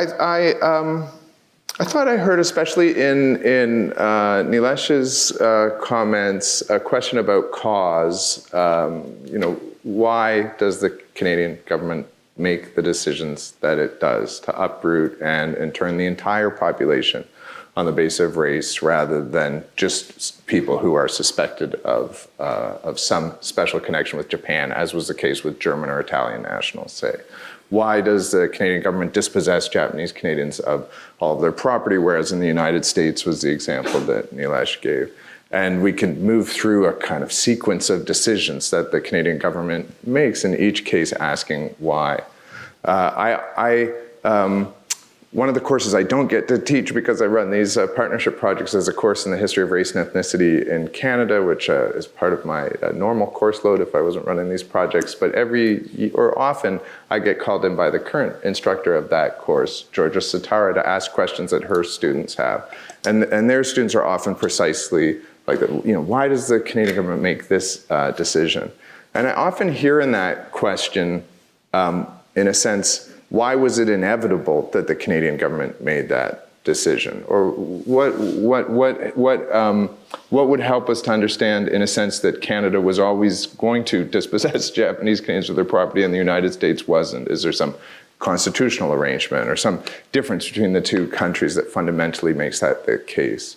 I thought I heard, especially in Neilesh's comments, a question about cause. Why does the Canadian government make the decisions that it does to uproot and turn the entire population on the basis of race rather than just people who are suspected of some special connection with Japan, as was the case with German or Italian nationals, say? Why does the Canadian government dispossess Japanese Canadians of all of their property, whereas in the United States was the example that Neilesh gave? And we can move through a kind of sequence of decisions that the Canadian government makes, in each case asking why. One of the courses I don't get to teach because I run these partnership projects is a course in the history of race and ethnicity in Canada, which is part of my normal course load if I wasn't running these projects. But often I get called in by the current instructor of that course, Georgia Satara, to ask questions that her students have. And their students are often precisely like, why does the Canadian government make this decision? And I often hear in that question, in a sense, why was it inevitable that the Canadian government made that decision? Or what would help us to understand, in a sense, that Canada was always going to dispossess Japanese Canadians of their property and the United States wasn't? Is there some constitutional arrangement or some difference between the two countries that fundamentally makes that the case?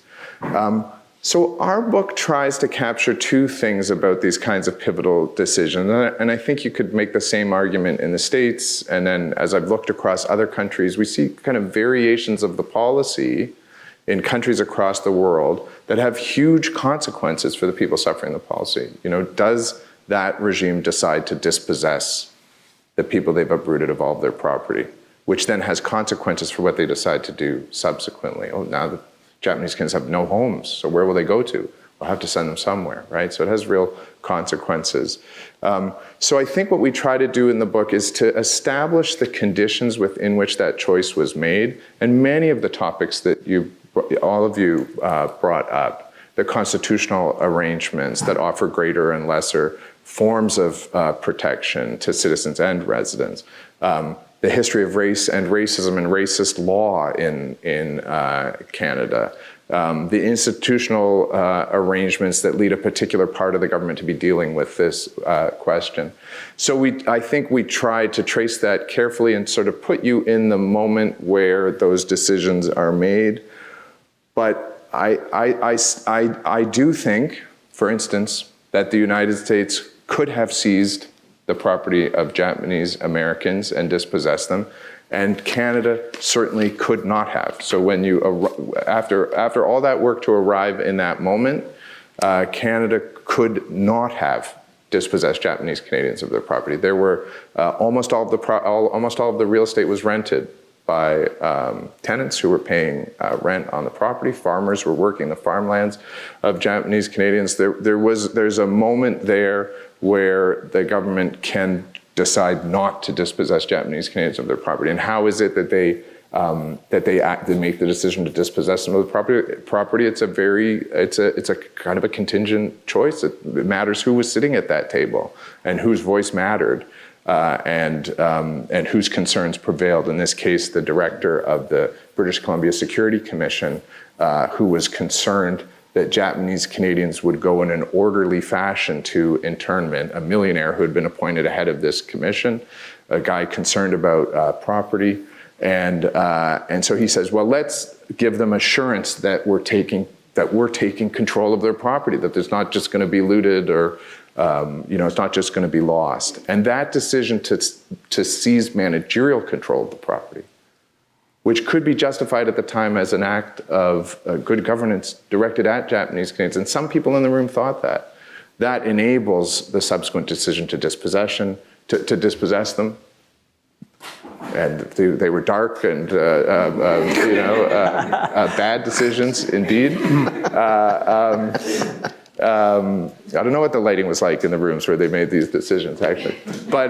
So our book tries to capture two things about these kinds of pivotal decisions. And I think you could make the same argument in the States. And then as I've looked across other countries, we see kind of variations of the policy in countries across the world that have huge consequences for the people suffering the policy. Does that regime decide to dispossess the people they've uprooted of all of their property, which then has consequences for what they decide to do subsequently? Now the Japanese Canadians have no homes, so where will they go to? We'll have to send them somewhere, right? So it has real consequences. So I think what we try to do in the book is to establish the conditions within which that choice was made, and many of the topics that all of you brought up, the constitutional arrangements that offer greater and lesser forms of protection to citizens and residents, the history of race and racism and racist law in Canada, the institutional arrangements that lead a particular part of the government to be dealing with this question. So I think we tried to trace that carefully and sort of put you in the moment where those decisions are made. But I do think, for instance, that the United States could have seized the property of Japanese Americans and dispossessed them. And Canada certainly could not have. So when after all that work to arrive in that moment, Canada could not have dispossessed Japanese Canadians of their property. There were almost all of the real estate was rented by tenants who were paying rent on the property. Farmers were working the farmlands of Japanese Canadians. There's a moment there where the government can decide not to dispossess Japanese Canadians of their property. And how is it that they make the decision to dispossess them of the property? It's a kind of a contingent choice. It matters who was sitting at that table and whose voice mattered. And whose concerns prevailed. In this case, the director of the British Columbia Security Commission, who was concerned that Japanese Canadians would go in an orderly fashion to internment, a millionaire who had been appointed ahead of this commission, a guy concerned about property. And so he says, well, let's give them assurance that we're taking control of their property, that there's not just going to be looted or it's not just going to be lost. And that decision to seize managerial control of the property, which could be justified at the time as an act of good governance directed at Japanese Canadians, and some people in the room thought that enables the subsequent decision to dispossess them. And they were dark and bad decisions indeed. I don't know what the lighting was like in the rooms where they made these decisions, actually. But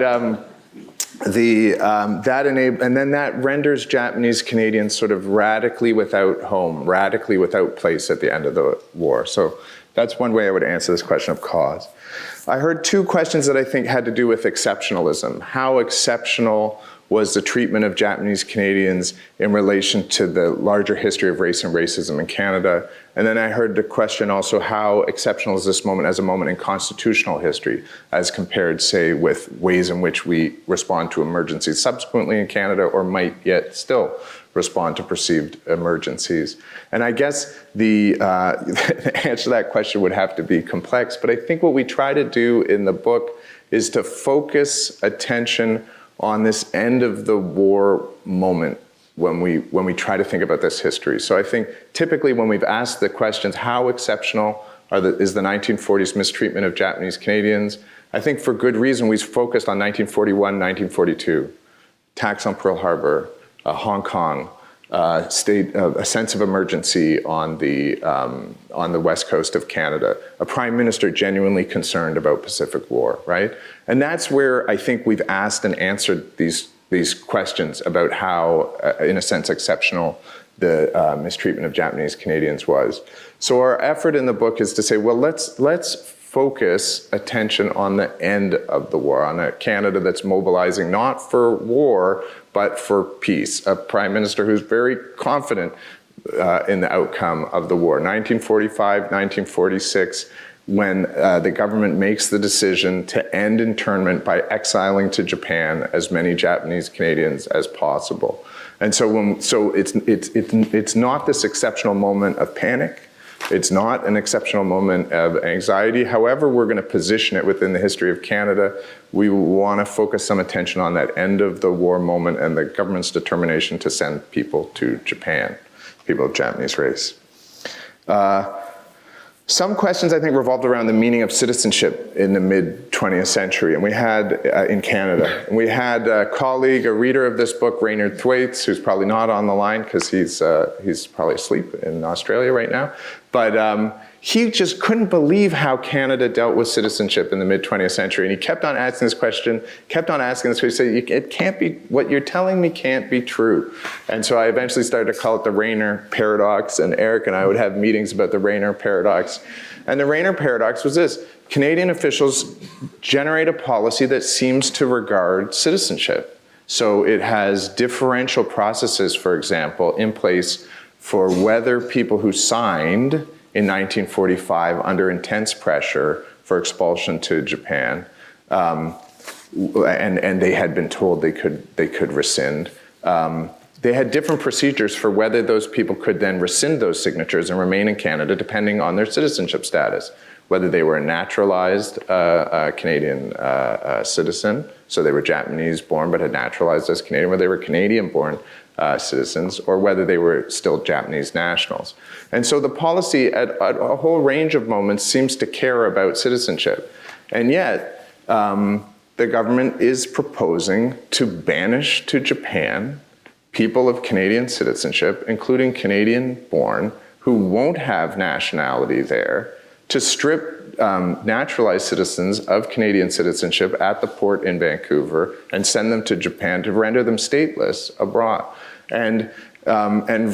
that renders Japanese Canadians sort of radically without home, radically without place at the end of the war. So that's one way I would answer this question of cause. I heard two questions that I think had to do with exceptionalism. How exceptional was the treatment of Japanese Canadians in relation to the larger history of race and racism in Canada? And then I heard the question also, how exceptional is this moment as a moment in constitutional history as compared, say, with ways in which we respond to emergencies subsequently in Canada or might yet still respond to perceived emergencies? And I guess the answer to that question would have to be complex, but I think what we try to do in the book is to focus attention on this end of the war moment when we try to think about this history. So I think typically when we've asked the questions, how exceptional is the 1940s mistreatment of Japanese Canadians? I think for good reason we've focused on 1941, 1942, attacks on Pearl Harbor, Hong Kong, a sense of emergency on the west coast of Canada, a prime minister genuinely concerned about Pacific War, right? And that's where I think we've asked and answered these questions about how, in a sense, exceptional the mistreatment of Japanese Canadians was. So our effort in the book is to say, well, let's focus attention on the end of the war, on a Canada that's mobilizing not for war, but for peace. A prime minister who's very confident in the outcome of the war. 1945, 1946, when the government makes the decision to end internment by exiling to Japan as many Japanese Canadians as possible. And so it's not this exceptional moment of panic. It's not an exceptional moment of anxiety. However, we're going to position it within the history of Canada. We want to focus some attention on that end of the war moment and the government's determination to send people to Japan, people of Japanese race. Some questions, I think, revolved around the meaning of citizenship in the mid-20th century, and we had in Canada. And we had a colleague, a reader of this book, Raynard Thwaites, who's probably not on the line because he's probably asleep in Australia right now. But he just couldn't believe how Canada dealt with citizenship in the mid-20th century. And he kept on asking this question, He said, it can't be, what you're telling me can't be true. And so I eventually started to call it the Rayner paradox, and Eric and I would have meetings about the Rayner paradox. And the Rayner paradox was this: Canadian officials generate a policy that seems to regard citizenship. So it has differential processes, for example, in place for whether people who signed in 1945 under intense pressure for expulsion to Japan, and they had been told they could rescind. They had different procedures for whether those people could then rescind those signatures and remain in Canada depending on their citizenship status, whether they were a naturalized Canadian citizen so they were Japanese-born but had naturalized as Canadian, whether they were Canadian-born citizens, or whether they were still Japanese nationals. And so the policy at a whole range of moments seems to care about citizenship. And yet, the government is proposing to banish to Japan people of Canadian citizenship, including Canadian-born, who won't have nationality there, to strip naturalized citizens of Canadian citizenship at the port in Vancouver and send them to Japan to render them stateless abroad. And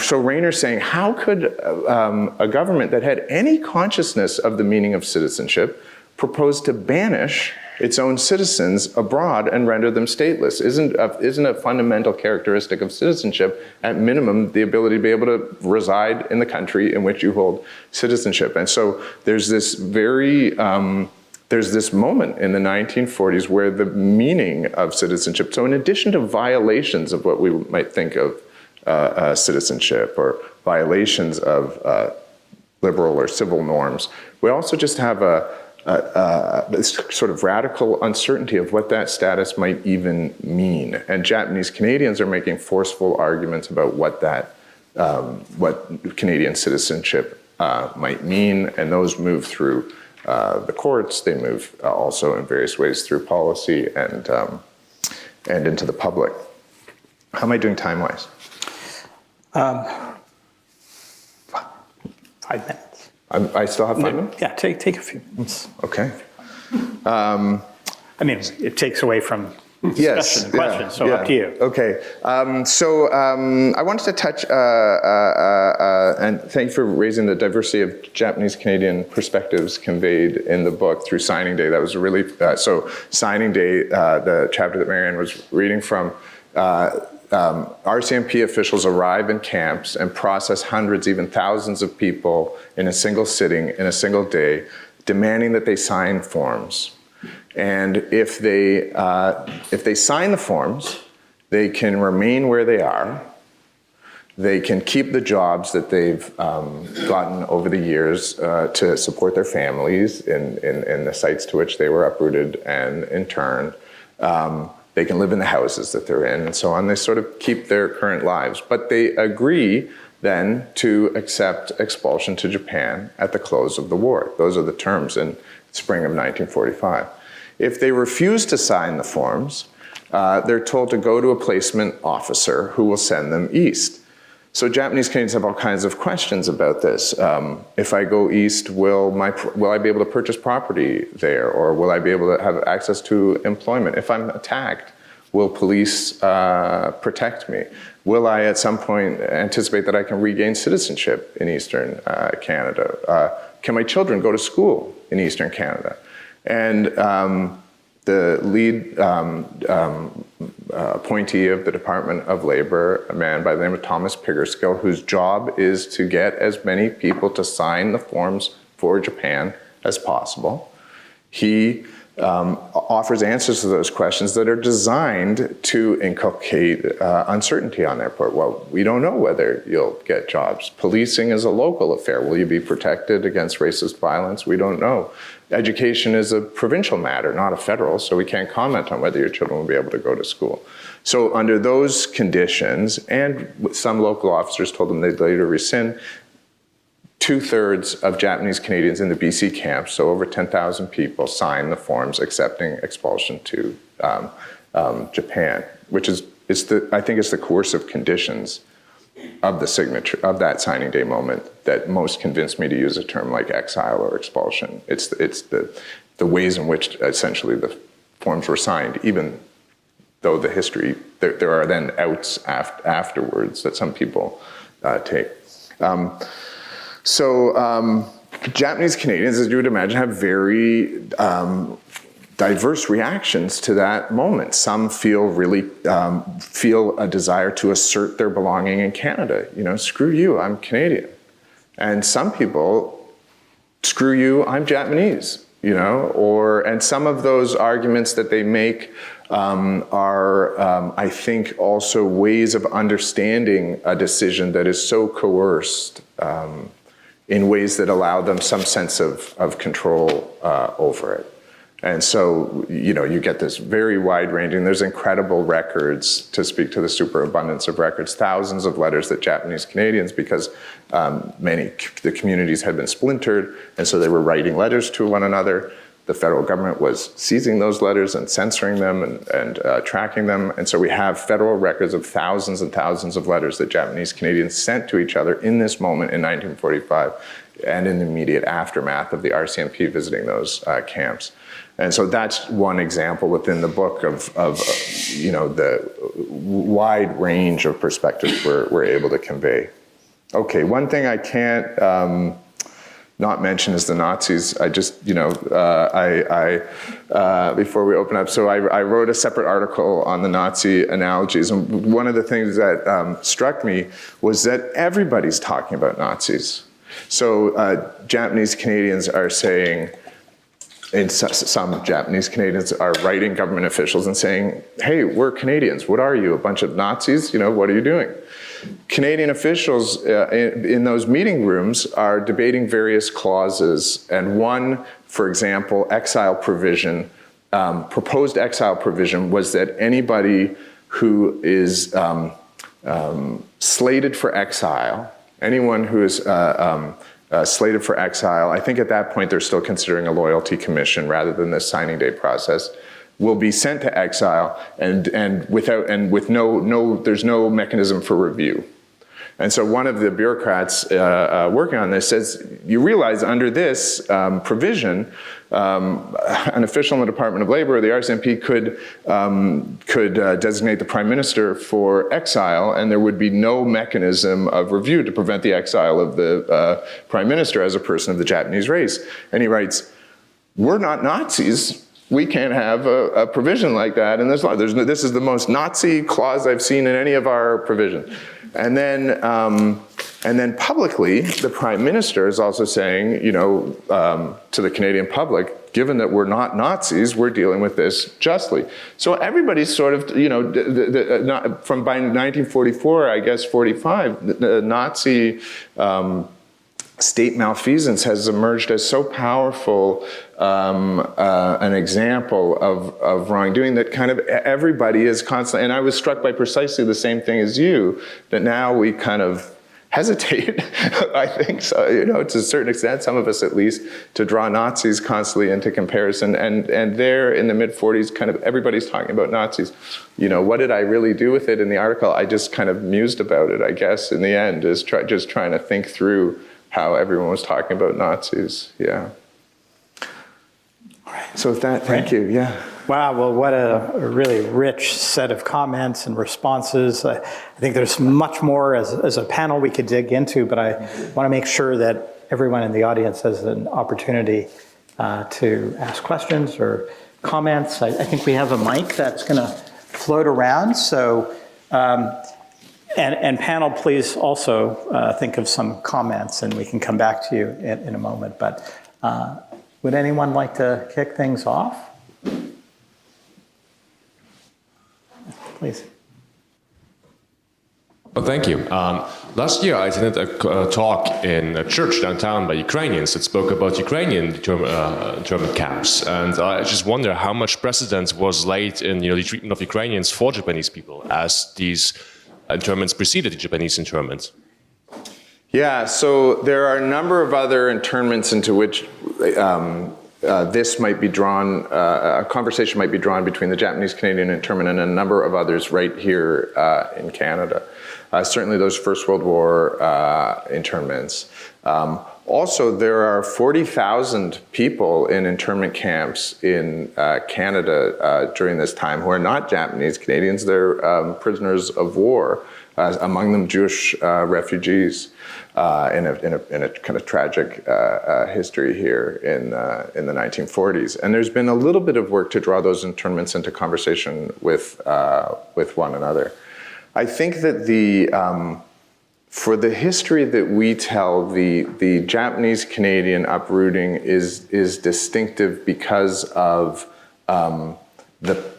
so Rayner's saying, how could a government that had any consciousness of the meaning of citizenship propose to banish its own citizens abroad and render them stateless? Isn't a fundamental characteristic of citizenship, at minimum, the ability to be able to reside in the country in which you hold citizenship? And so there's this there's this moment in the 1940s where the meaning of citizenship, so in addition to violations of what we might think of citizenship or violations of liberal or civil norms, we also just have this sort of radical uncertainty of what that status might even mean. And Japanese Canadians are making forceful arguments about what Canadian citizenship might mean, and those move through the courts. They move also in various ways through policy and into the public. How am I doing time-wise? 5 minutes. I still have 5 minutes? Yeah, take a few minutes. Okay. I mean, it takes away from discussion and questions, so up to you. Okay. So I wanted to touch, and thank you for raising the diversity of Japanese Canadian perspectives conveyed in the book through Signing Day. That was really, so Signing Day, the chapter that Marianne was reading from, RCMP officials arrive in camps and process hundreds, even thousands of people in a single sitting, in a single day, demanding that they sign forms. And if they sign the forms, they can remain where they are. They can keep the jobs that they've gotten over the years to support their families in the sites to which they were uprooted and interned. They can live in the houses that they're in and so on. They sort of keep their current lives. But they agree then to accept expulsion to Japan at the close of the war. Those are the terms in spring of 1945. If they refuse to sign the forms, they're told to go to a placement officer who will send them east. So Japanese Canadians have all kinds of questions about this. If I go east, will I be able to purchase property there, or will I be able to have access to employment? If I'm attacked, will police protect me? Will I at some point anticipate that I can regain citizenship in Eastern Canada? Can my children go to school in Eastern Canada? And the lead appointee of the Department of Labor, a man by the name of Thomas Piggerskill, whose job is to get as many people to sign the forms for Japan as possible. He offers answers to those questions that are designed to inculcate uncertainty on their part. Well, we don't know whether you'll get jobs. Policing is a local affair. Will you be protected against racist violence? We don't know. Education is a provincial matter, not a federal, so we can't comment on whether your children will be able to go to school. So under those conditions, and some local officers told them they'd later rescind, 2/3 of Japanese Canadians in the BC camps, so over 10,000 people, signed the forms accepting expulsion to Japan, which is I think it's the coercive conditions of the signature of that signing day moment that most convinced me to use a term like exile or expulsion. It's the ways in which essentially the forms were signed, even though the history there are then outs afterwards that some people take. Japanese Canadians, as you would imagine, have very diverse reactions to that moment. Some feel a desire to assert their belonging in Canada. You know, screw you, I'm Canadian. And some people, screw you, I'm Japanese. You know, and some of those arguments that they make are, I think, also ways of understanding a decision that is so coerced in ways that allow them some sense of control over it. And so, you get this very wide-ranging, there's incredible records, to speak to the superabundance of records, thousands of letters that Japanese Canadians, because the communities had been splintered, and so they were writing letters to one another. The federal government was seizing those letters and censoring them and tracking them. And so we have federal records of thousands and thousands of letters that Japanese Canadians sent to each other in this moment in 1945 and in the immediate aftermath of the RCMP visiting those camps. And so that's one example within the book of the wide range of perspectives we're able to convey. Okay, one thing I can't not mention is the Nazis. I just, before we open up, so I wrote a separate article on the Nazi analogies, and one of the things that struck me was that everybody's talking about Nazis. So Japanese Canadians are saying, and some Japanese Canadians are writing government officials and saying, hey, we're Canadians. What are you, a bunch of Nazis? What are you doing? Canadian officials in those meeting rooms are debating various clauses. And one, for example, exile provision, proposed exile provision was that anybody who is slated for exile, anyone who is slated for exile, I think at that point they're still considering a loyalty commission rather than this signing day process, will be sent to exile and with there's no mechanism for review. And so one of the bureaucrats working on this says, you realize under this provision, an official in the Department of Labor or the RCMP could designate the Prime Minister for exile, and there would be no mechanism of review to prevent the exile of the Prime Minister as a person of the Japanese race. And he writes, we're not Nazis. We can't have a provision like that in this law. This is the most Nazi clause I've seen in any of our provisions. And then publicly, the Prime Minister is also saying, to the Canadian public, given that we're not Nazis, we're dealing with this justly. So everybody's sort of, from by 1944, I guess 45, the Nazi state malfeasance has emerged as so powerful an example of wrongdoing that kind of everybody is constantly, and I was struck by precisely the same thing as you, that now we kind of hesitate, I think, so, to a certain extent, some of us at least, to draw Nazis constantly into comparison. And there in the mid-40s, kind of everybody's talking about Nazis. What did I really do with it in the article? I just kind of mused about it, I guess, in the end, is just trying to think through how everyone was talking about Nazis, yeah. All right. So with that, thank you, yeah. Wow, well, what a really rich set of comments and responses. I think there's much more as a panel we could dig into, but I want to make sure that everyone in the audience has an opportunity to ask questions or comments. I think we have a mic that's going to float around, so and panel, please also think of some comments, and we can come back to you in a moment. But would anyone like to kick things off? Please. Well, thank you. Last year, I attended a talk in a church downtown by Ukrainians that spoke about Ukrainian internment camps, and I just wonder how much precedent was laid in the treatment of Ukrainians for Japanese people as these internments preceded the Japanese internment. Yeah, so there are a number of other internments into which this might be drawn, a conversation might be drawn between the Japanese-Canadian internment and a number of others right here in Canada. Certainly those First World War internments. Also, there are 40,000 people in internment camps in Canada during this time who are not Japanese Canadians. They're prisoners of war, among them Jewish refugees. In a kind of tragic history here in the 1940s. And there's been a little bit of work to draw those internments into conversation with one another. I think that for the history that we tell, the Japanese-Canadian uprooting is distinctive because of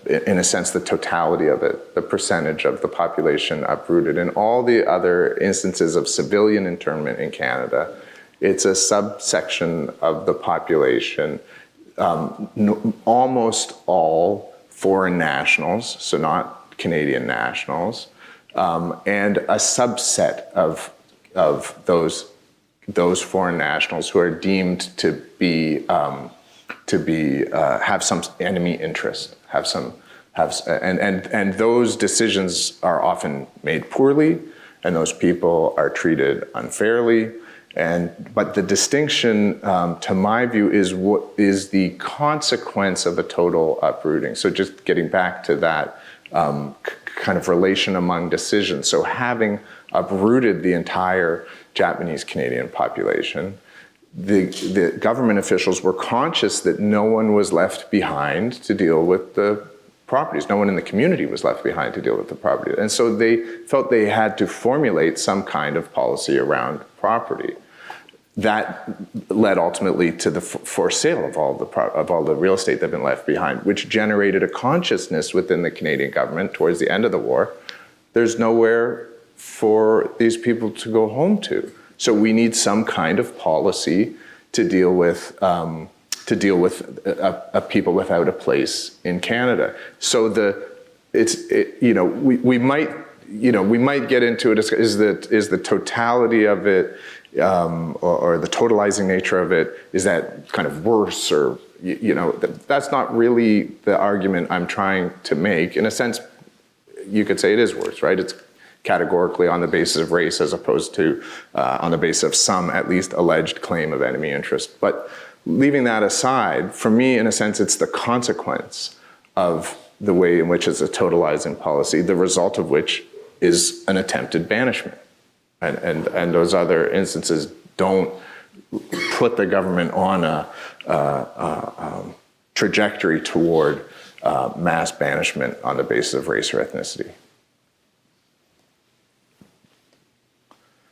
in a sense, the totality of it, the percentage of the population uprooted. In all the other instances of civilian internment in Canada, it's a subsection of the population almost all foreign nationals, so not Canadian nationals, and a subset of those foreign nationals who are deemed to be have some enemy interest, and those decisions are often made poorly, and those people are treated unfairly. But the distinction, to my view, is what is the consequence of a total uprooting. So just getting back to that kind of relation among decisions. So having uprooted the entire Japanese-Canadian population, the government officials were conscious that no one was left behind to deal with the properties. No one in the community was left behind to deal with the property. And so they felt they had to formulate some kind of policy around property. That led ultimately to the for sale of all the real estate that had been left behind, which generated a consciousness within the Canadian government towards the end of the war. There's nowhere for these people to go home to. So we need some kind of policy to deal with people without a place in Canada. So we might get into it. Is the totality of it, or the totalizing nature of it, is that kind of worse, or that's not really the argument I'm trying to make. In a sense, you could say it is worse, right? It's categorically on the basis of race as opposed to on the basis of some at least alleged claim of enemy interest. But leaving that aside, for me, in a sense, it's the consequence of the way in which it's a totalizing policy, the result of which is an attempted banishment. And those other instances don't put the government on a trajectory toward mass banishment on the basis of race or ethnicity.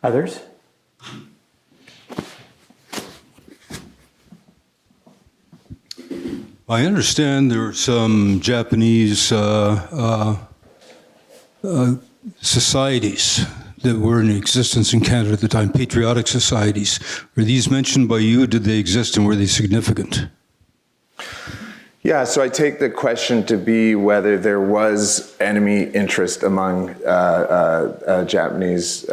Others? I understand there are some Japanese societies that were in existence in Canada at the time, patriotic societies. Were these mentioned by you? Did they exist, and were they significant? Yeah, so I take the question to be whether there was enemy interest among Japanese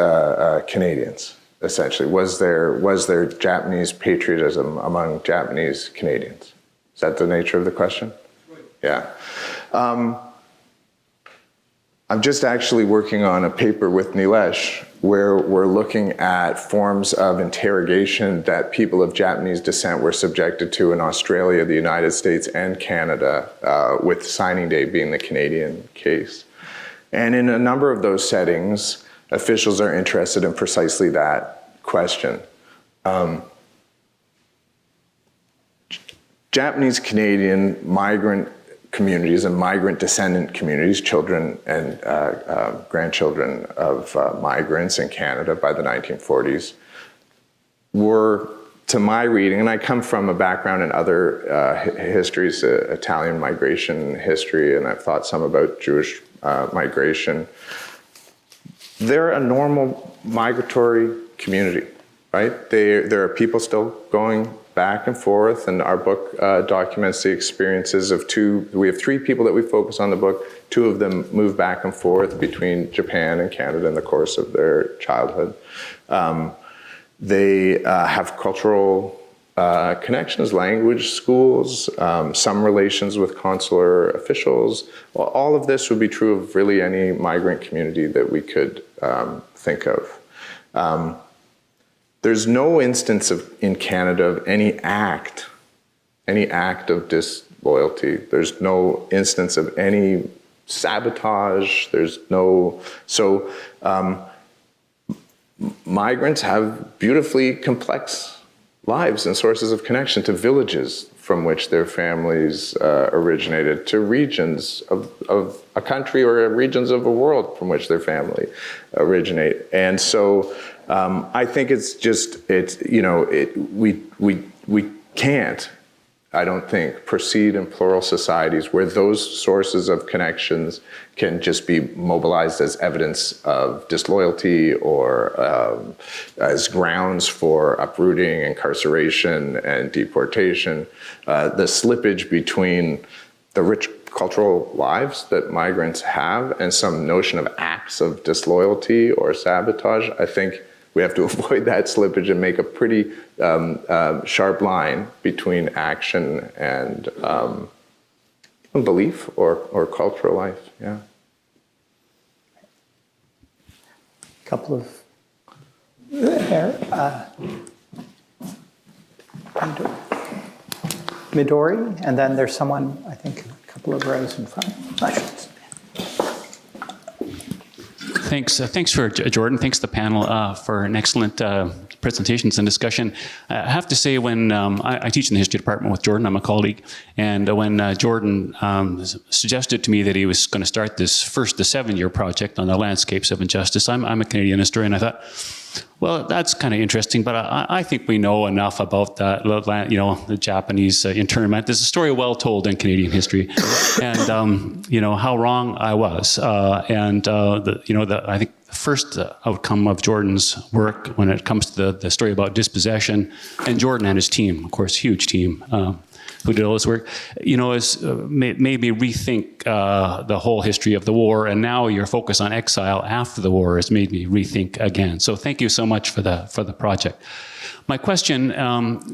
Canadians, essentially. Was there Japanese patriotism among Japanese Canadians? Is that the nature of the question? Right. Yeah. I'm just actually working on a paper with Neilesh where we're looking at forms of interrogation that people of Japanese descent were subjected to in Australia, the United States, and Canada, with signing day being the Canadian case. And in a number of those settings, officials are interested in precisely that question. Japanese Canadian migrant communities and migrant descendant communities, children and grandchildren of migrants in Canada by the 1940s, were, to my reading, and I come from a background in other histories, Italian migration history, and I've thought some about Jewish migration. They're a normal migratory community, right? There are people still going back and forth, and our book documents the experiences of we have 3 people that we focus on in the book. 2 of them move back and forth between Japan and Canada in the course of their childhood. They have cultural connections, language, schools, some relations with consular officials. Well, all of this would be true of really any migrant community that we could think of. There's no instance in Canada of any act of disloyalty. There's no instance of any sabotage. Migrants have beautifully complex lives and sources of connection to villages from which their families originated, to regions of a country or regions of a world from which their family originate. And so I think we can't I don't think, proceed in plural societies where those sources of connections can just be mobilized as evidence of disloyalty or as grounds for uprooting, incarceration, and deportation. The slippage between the rich cultural lives that migrants have and some notion of acts of disloyalty or sabotage, I think we have to avoid that slippage and make a pretty sharp line between action and belief or cultural life. Yeah. Couple of there. Midori, and then there's someone, I think, a couple of rows in front. Thanks for Jordan. Thanks to the panel for an excellent presentations and discussion. I have to say, when I teach in the history department with Jordan, I'm a colleague, and when Jordan suggested to me that he was going to start the 7-year project on the landscapes of injustice, I'm a Canadian historian. I thought, well, that's kind of interesting, but I think we know enough about that, the Japanese internment. There's a story well told in Canadian history, and how wrong I was. I think the first outcome of Jordan's work when it comes to the story about dispossession, and Jordan and his team, of course, huge team, who did all this work, is made me rethink the whole history of the war, and now your focus on exile after the war has made me rethink again. So thank you so much for the project. My question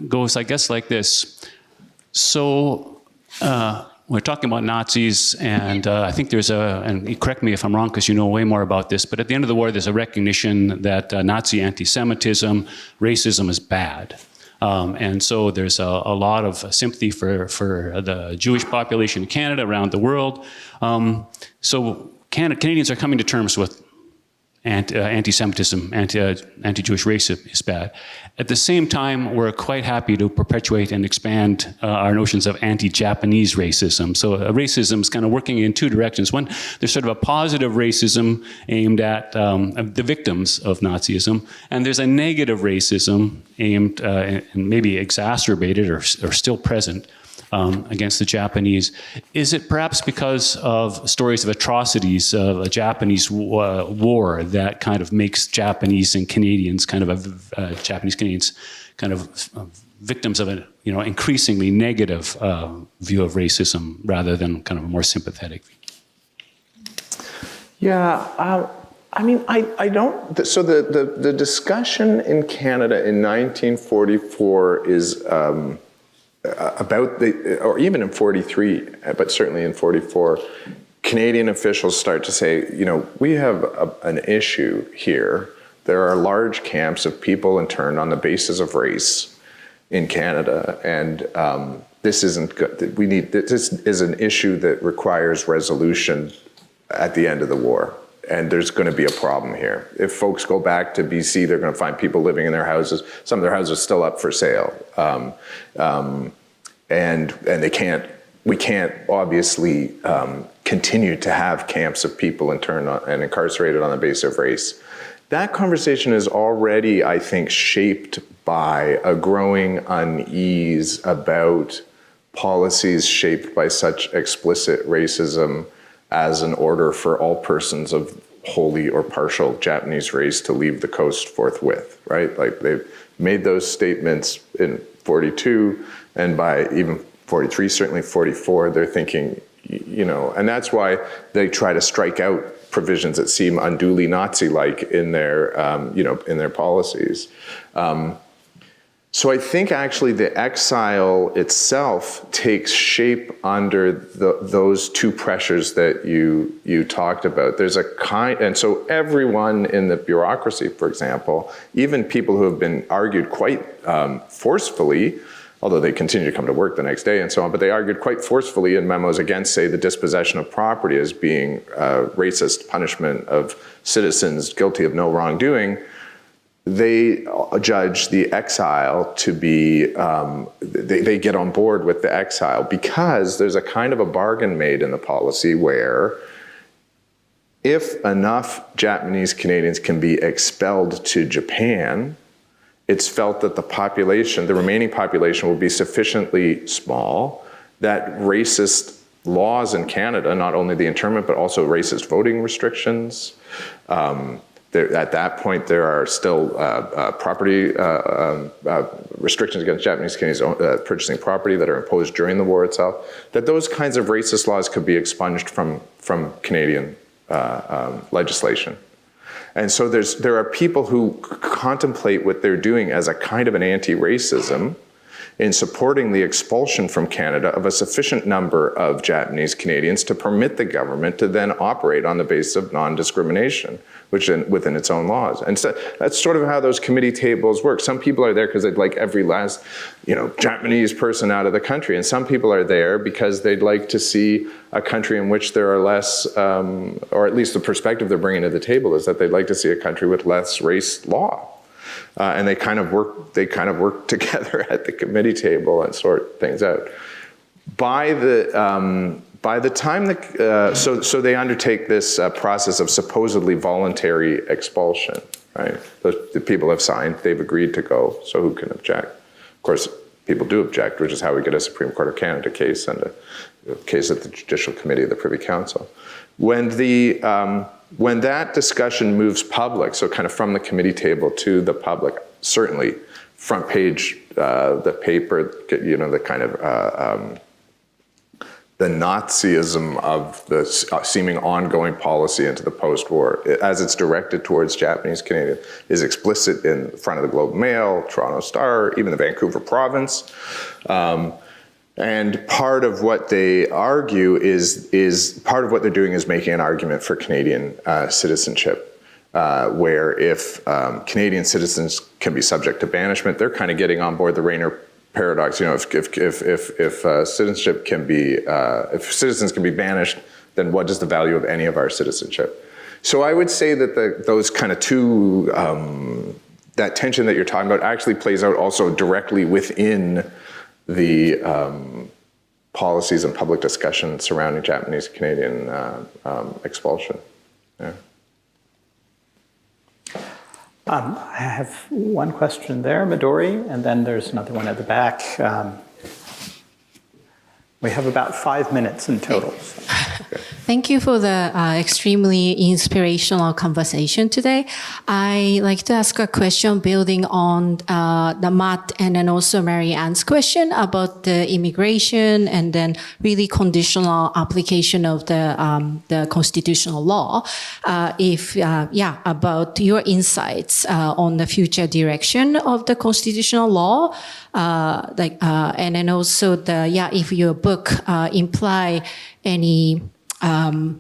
goes, I guess, like this. So we're talking about Nazis, and I think there's and correct me if I'm wrong because you know way more about this, but at the end of the war, there's a recognition that Nazi anti-Semitism, racism is bad. And so there's a lot of sympathy for the Jewish population in Canada, around the world. So Canadians are coming to terms with anti-Semitism, anti-Jewish racism is bad. At the same time, we're quite happy to perpetuate and expand our notions of anti-Japanese racism. So racism is kind of working in two directions. One, there's sort of a positive racism aimed at the victims of Nazism, and there's a negative racism aimed and maybe exacerbated or still present against the Japanese. Is it perhaps because of stories of atrocities of a Japanese war that kind of makes Japanese and Canadians kind of Japanese Canadians kind of victims of an increasingly negative view of racism rather than kind of a more sympathetic view? Yeah, I don't. So the discussion in Canada in 1944 is about or even in 43, but certainly in 44, Canadian officials start to say, we have an issue here. There are large camps of people interned on the basis of race in Canada, and this isn't good. This is an issue that requires resolution at the end of the war. And there's going to be a problem here. If folks go back to BC, they're going to find people living in their houses. Some of their houses are still up for sale, and we can't obviously continue to have camps of people interned and incarcerated on the basis of race. That conversation is already, I think, shaped by a growing unease about policies shaped by such explicit racism as an order for all persons of wholly or partial Japanese race to leave the coast forthwith, right? Like they've made those statements in 42, and by even 43, certainly 44, they're thinking, and that's why they try to strike out provisions that seem unduly Nazi-like in their, in their policies. So I think actually the exile itself takes shape under those two pressures that you talked about. There's and so everyone in the bureaucracy, for example, even people who have been argued quite forcefully, although they continue to come to work the next day and so on, but they argued quite forcefully in memos against, say, the dispossession of property as being racist punishment of citizens guilty of no wrongdoing. They judge the exile to be, they get on board with the exile because there's a kind of a bargain made in the policy where if enough Japanese Canadians can be expelled to Japan it's felt that the population, the remaining population, will be sufficiently small that racist laws in Canada, not only the internment, but also racist voting restrictions. At that point, there are still property restrictions against Japanese Canadians purchasing property that are imposed during the war itself, that those kinds of racist laws could be expunged from Canadian legislation. And so there are people who contemplate what they're doing as a kind of an anti-racism in supporting the expulsion from Canada of a sufficient number of Japanese Canadians to permit the government to then operate on the basis of non-discrimination, within its own laws. And so that's sort of how those committee tables work. Some people are there because they'd like every last, Japanese person out of the country, and some people are there because they'd like to see a country in which there are less, or at least the perspective they're bringing to the table is that they'd like to see a country with less race law. And they kind of work together at the committee table and sort things out. By the time so they undertake this process of supposedly voluntary expulsion, right? The people have signed, they've agreed to go, so who can object? Of course, people do object, which is how we get a Supreme Court of Canada case and a case at the Judicial Committee of the Privy Council. When that discussion moves public, so kind of from the committee table to the public, certainly front page, the paper, the kind of the Nazism of the seeming ongoing policy into the post-war, as it's directed towards Japanese Canadians, is explicit in front of the Globe and Mail, Toronto Star, even the Vancouver Province. And part of what they argue is part of what they're doing is making an argument for Canadian citizenship, where if Canadian citizens can be subject to banishment, they're kind of getting on board the Rayner paradox. If citizenship can be, if citizens can be banished, then what is the value of any of our citizenship? So I would say that those kind of two, that tension that you're talking about actually plays out also directly within the policies and public discussion surrounding Japanese Canadian expulsion. Yeah. I have one question there, Midori, and then there's another one at the back. We have about 5 minutes in total. So. Thank you for the extremely inspirational conversation today. I like to ask a question building on the Matt and then also Mary Ann's question about the immigration and then really conditional application of the constitutional law. About your insights on the future direction of the constitutional law, and then also if your book imply any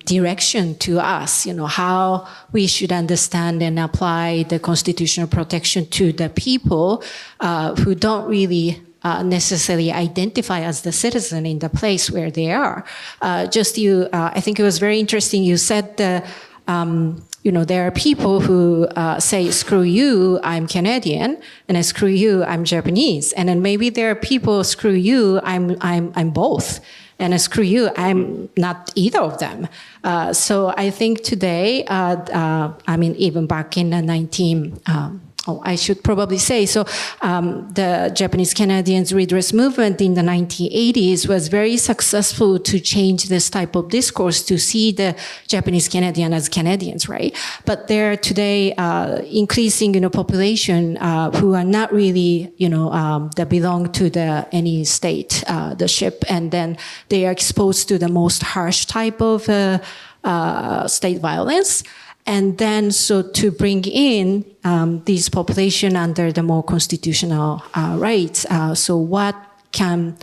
direction to us, how we should understand and apply the constitutional protection to the people who don't really necessarily identify as the citizen in the place where they are. I think it was very interesting. You said there are people who say, screw you, I'm Canadian, and screw you, I'm Japanese. And then maybe there are people, screw you, I'm both. And screw you, I'm not either of them. So I think today, even back in the I should probably say, the Japanese Canadians redress movement in the 1980s was very successful to change this type of discourse to see the Japanese Canadian as Canadians, right? But there are today increasing, population who are not really, that belong to any state, the ship, and then they are exposed to the most harsh type of state violence. And then, to bring in these population under the more constitutional rights. So what can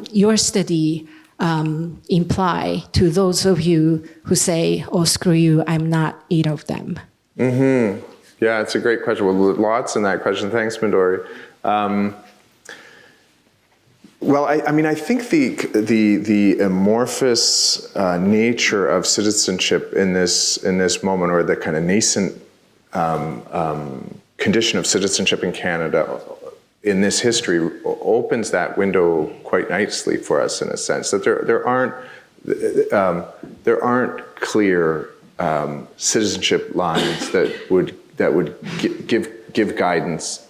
your study imply to those of you who say, oh, screw you, I'm not either of them? Mm-hmm. Yeah, it's a great question. Well, lots in that question. Thanks, Midori. Well, I think the amorphous nature of citizenship in this moment, or the kind of nascent condition of citizenship in Canada in this history, opens that window quite nicely for us, in a sense that there aren't clear citizenship lines that would give guidance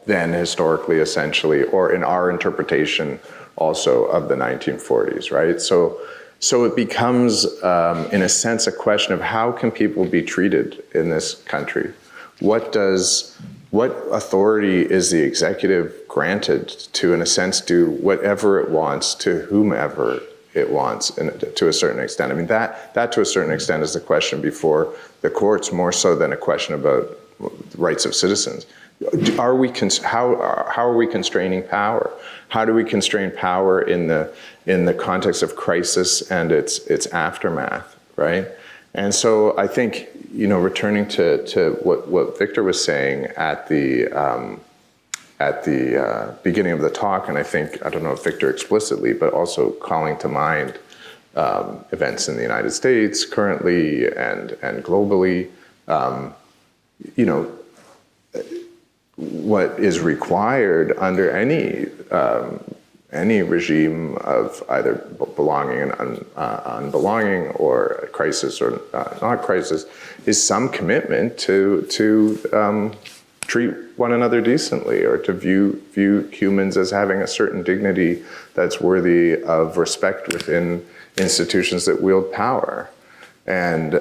then historically, essentially, or in our interpretation also of the 1940s, right? So it becomes, in a sense, a question of how can people be treated in this country? What authority is the executive granted to, in a sense, do whatever it wants to whomever it wants, to a certain extent? I mean, that to a certain extent is the question before the courts, more so than a question about the rights of citizens. How are we constraining power? How do we constrain power in the context of crisis and its aftermath, right? And so I think, returning to what Victor was saying at the beginning of the talk, and I don't know if Victor explicitly, but also calling to mind events in the United States currently and globally, what is required under any regime of either belonging and unbelonging, or crisis or not crisis, is some commitment to treat one another decently, or to view humans as having a certain dignity that's worthy of respect within institutions that wield power. And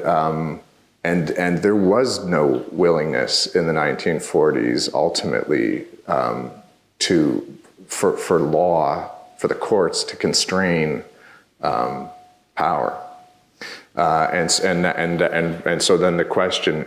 there was no willingness in the 1940s, ultimately, for law, for the courts to constrain power. And so then the question,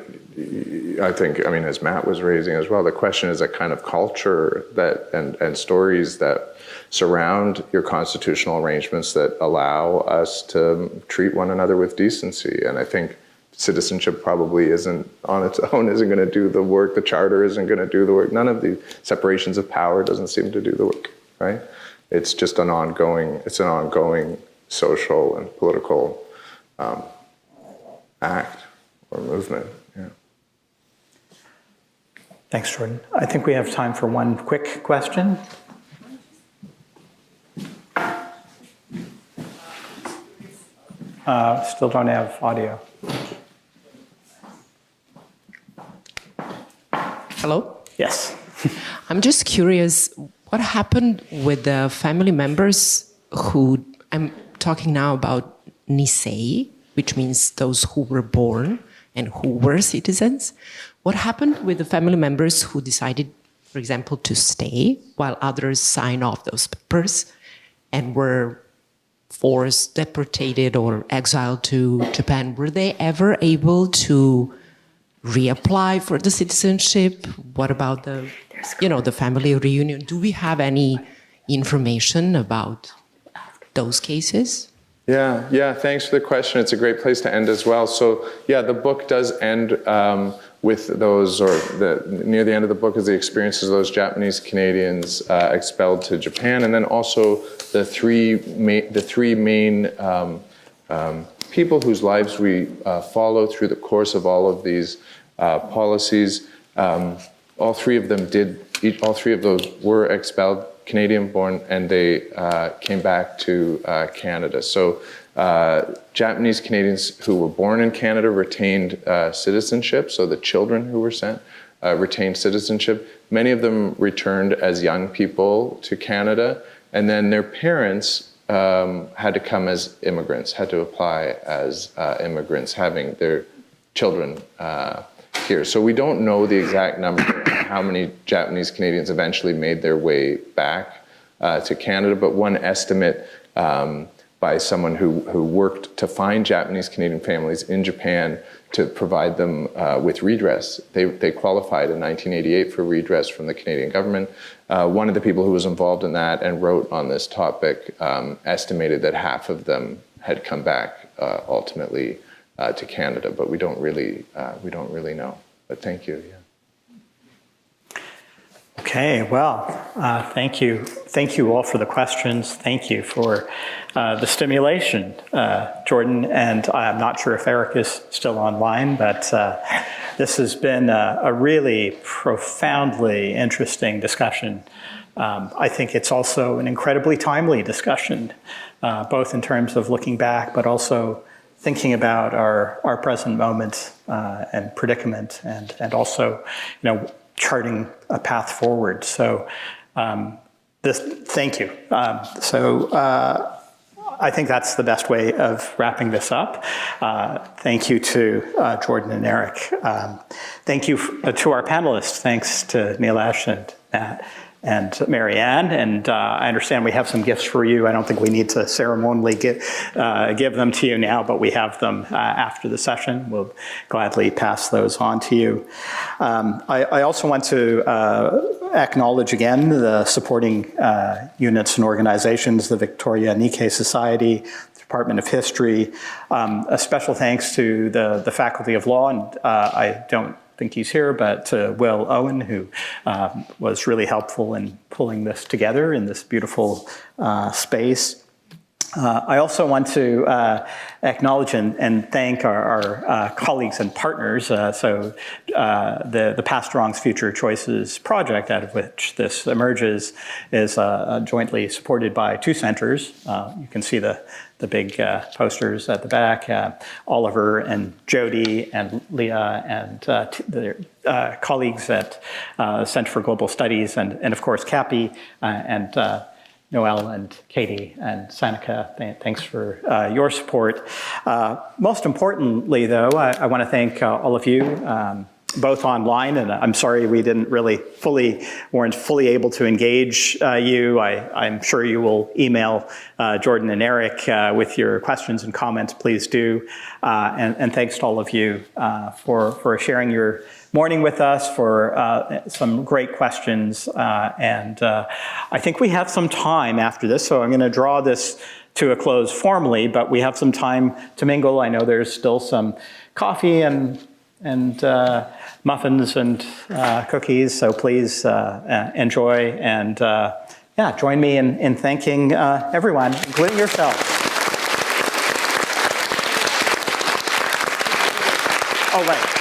I think, as Matt was raising as well, the question is a kind of culture and stories that surround your constitutional arrangements that allow us to treat one another with decency. And I think citizenship probably isn't on its own, isn't going to do the work. The charter isn't going to do the work. None of the separations of power doesn't seem to do the work, right? It's just an ongoing social and political act or movement. Yeah. Thanks, Jordan. I think we have time for one quick question. Still don't have audio. Hello? Yes. I'm just curious, what happened with the family members who, I'm talking now about Nisei, which means those who were born and who were citizens. What happened with the family members who decided, for example, to stay while others signed off those papers and were forced, deported, or exiled to Japan? Were they ever able to reapply for the citizenship? What about the family reunion? Do we have any information about those cases? Yeah, thanks for the question. It's a great place to end as well. So yeah, the book does end with those, near the end of the book is the experiences of those Japanese Canadians expelled to Japan, and then also the three main people whose lives we follow through the course of all of these policies. All three of those were expelled, Canadian-born, and they came back to Canada. So Japanese Canadians who were born in Canada retained citizenship, so the children who were sent retained citizenship. Many of them returned as young people to Canada, and then their parents had to come as immigrants, had to apply as immigrants, having their children here. So we don't know the exact number of how many Japanese Canadians eventually made their way back to Canada, but one estimate by someone who worked to find Japanese Canadian families in Japan to provide them with redress. They qualified in 1988 for redress from the Canadian government. One of the people who was involved in that and wrote on this topic estimated that half of them had come back ultimately to Canada, but we don't really know. But thank you. Yeah. Okay, well, thank you. Thank you all for the questions. Thank you for the stimulation, Jordan. And I'm not sure if Eric is still online, but this has been a really profoundly interesting discussion. I think it's also an incredibly timely discussion, both in terms of looking back, but also thinking about our present moment and predicament, and also, charting a path forward. So thank you. I think that's the best way of wrapping this up. Thank you to Jordan and Eric. Thank you to our panelists. Thanks to Neilesh and Matt and Marianne. And I understand we have some gifts for you. I don't think we need to ceremonially give them to you now, but we have them after the session. We'll gladly pass those on to you. I also want to acknowledge again the supporting units and organizations, the Victoria Nikkei Society, the Department of History. A special thanks to the Faculty of Law, and I don't think he's here, but Will Owen, who was really helpful in pulling this together in this beautiful space. I also want to acknowledge and thank our colleagues and partners. The Past Wrongs, Future Choices project, out of which this emerges, is jointly supported by two centers. You can see the big posters at the back. Oliver and Jody and Leah and their colleagues at Center for Global Studies, and of course, Cappy and Noel and Katie and Seneca, thanks for your support. Most importantly, though, I want to thank all of you, both online, and I'm sorry we weren't fully able to engage you. I'm sure you will email Jordan and Eric with your questions and comments. Please do. And thanks to all of you for sharing your morning with us, for some great questions. And I think we have some time after this, so I'm going to draw this to a close formally, but we have some time to mingle. I know there's still some coffee and muffins and cookies, so please enjoy, and join me in thanking everyone, including yourself. Oh, right.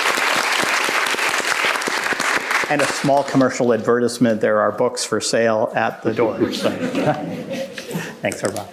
And a small commercial advertisement, there are books for sale at the door. So, thanks, everyone.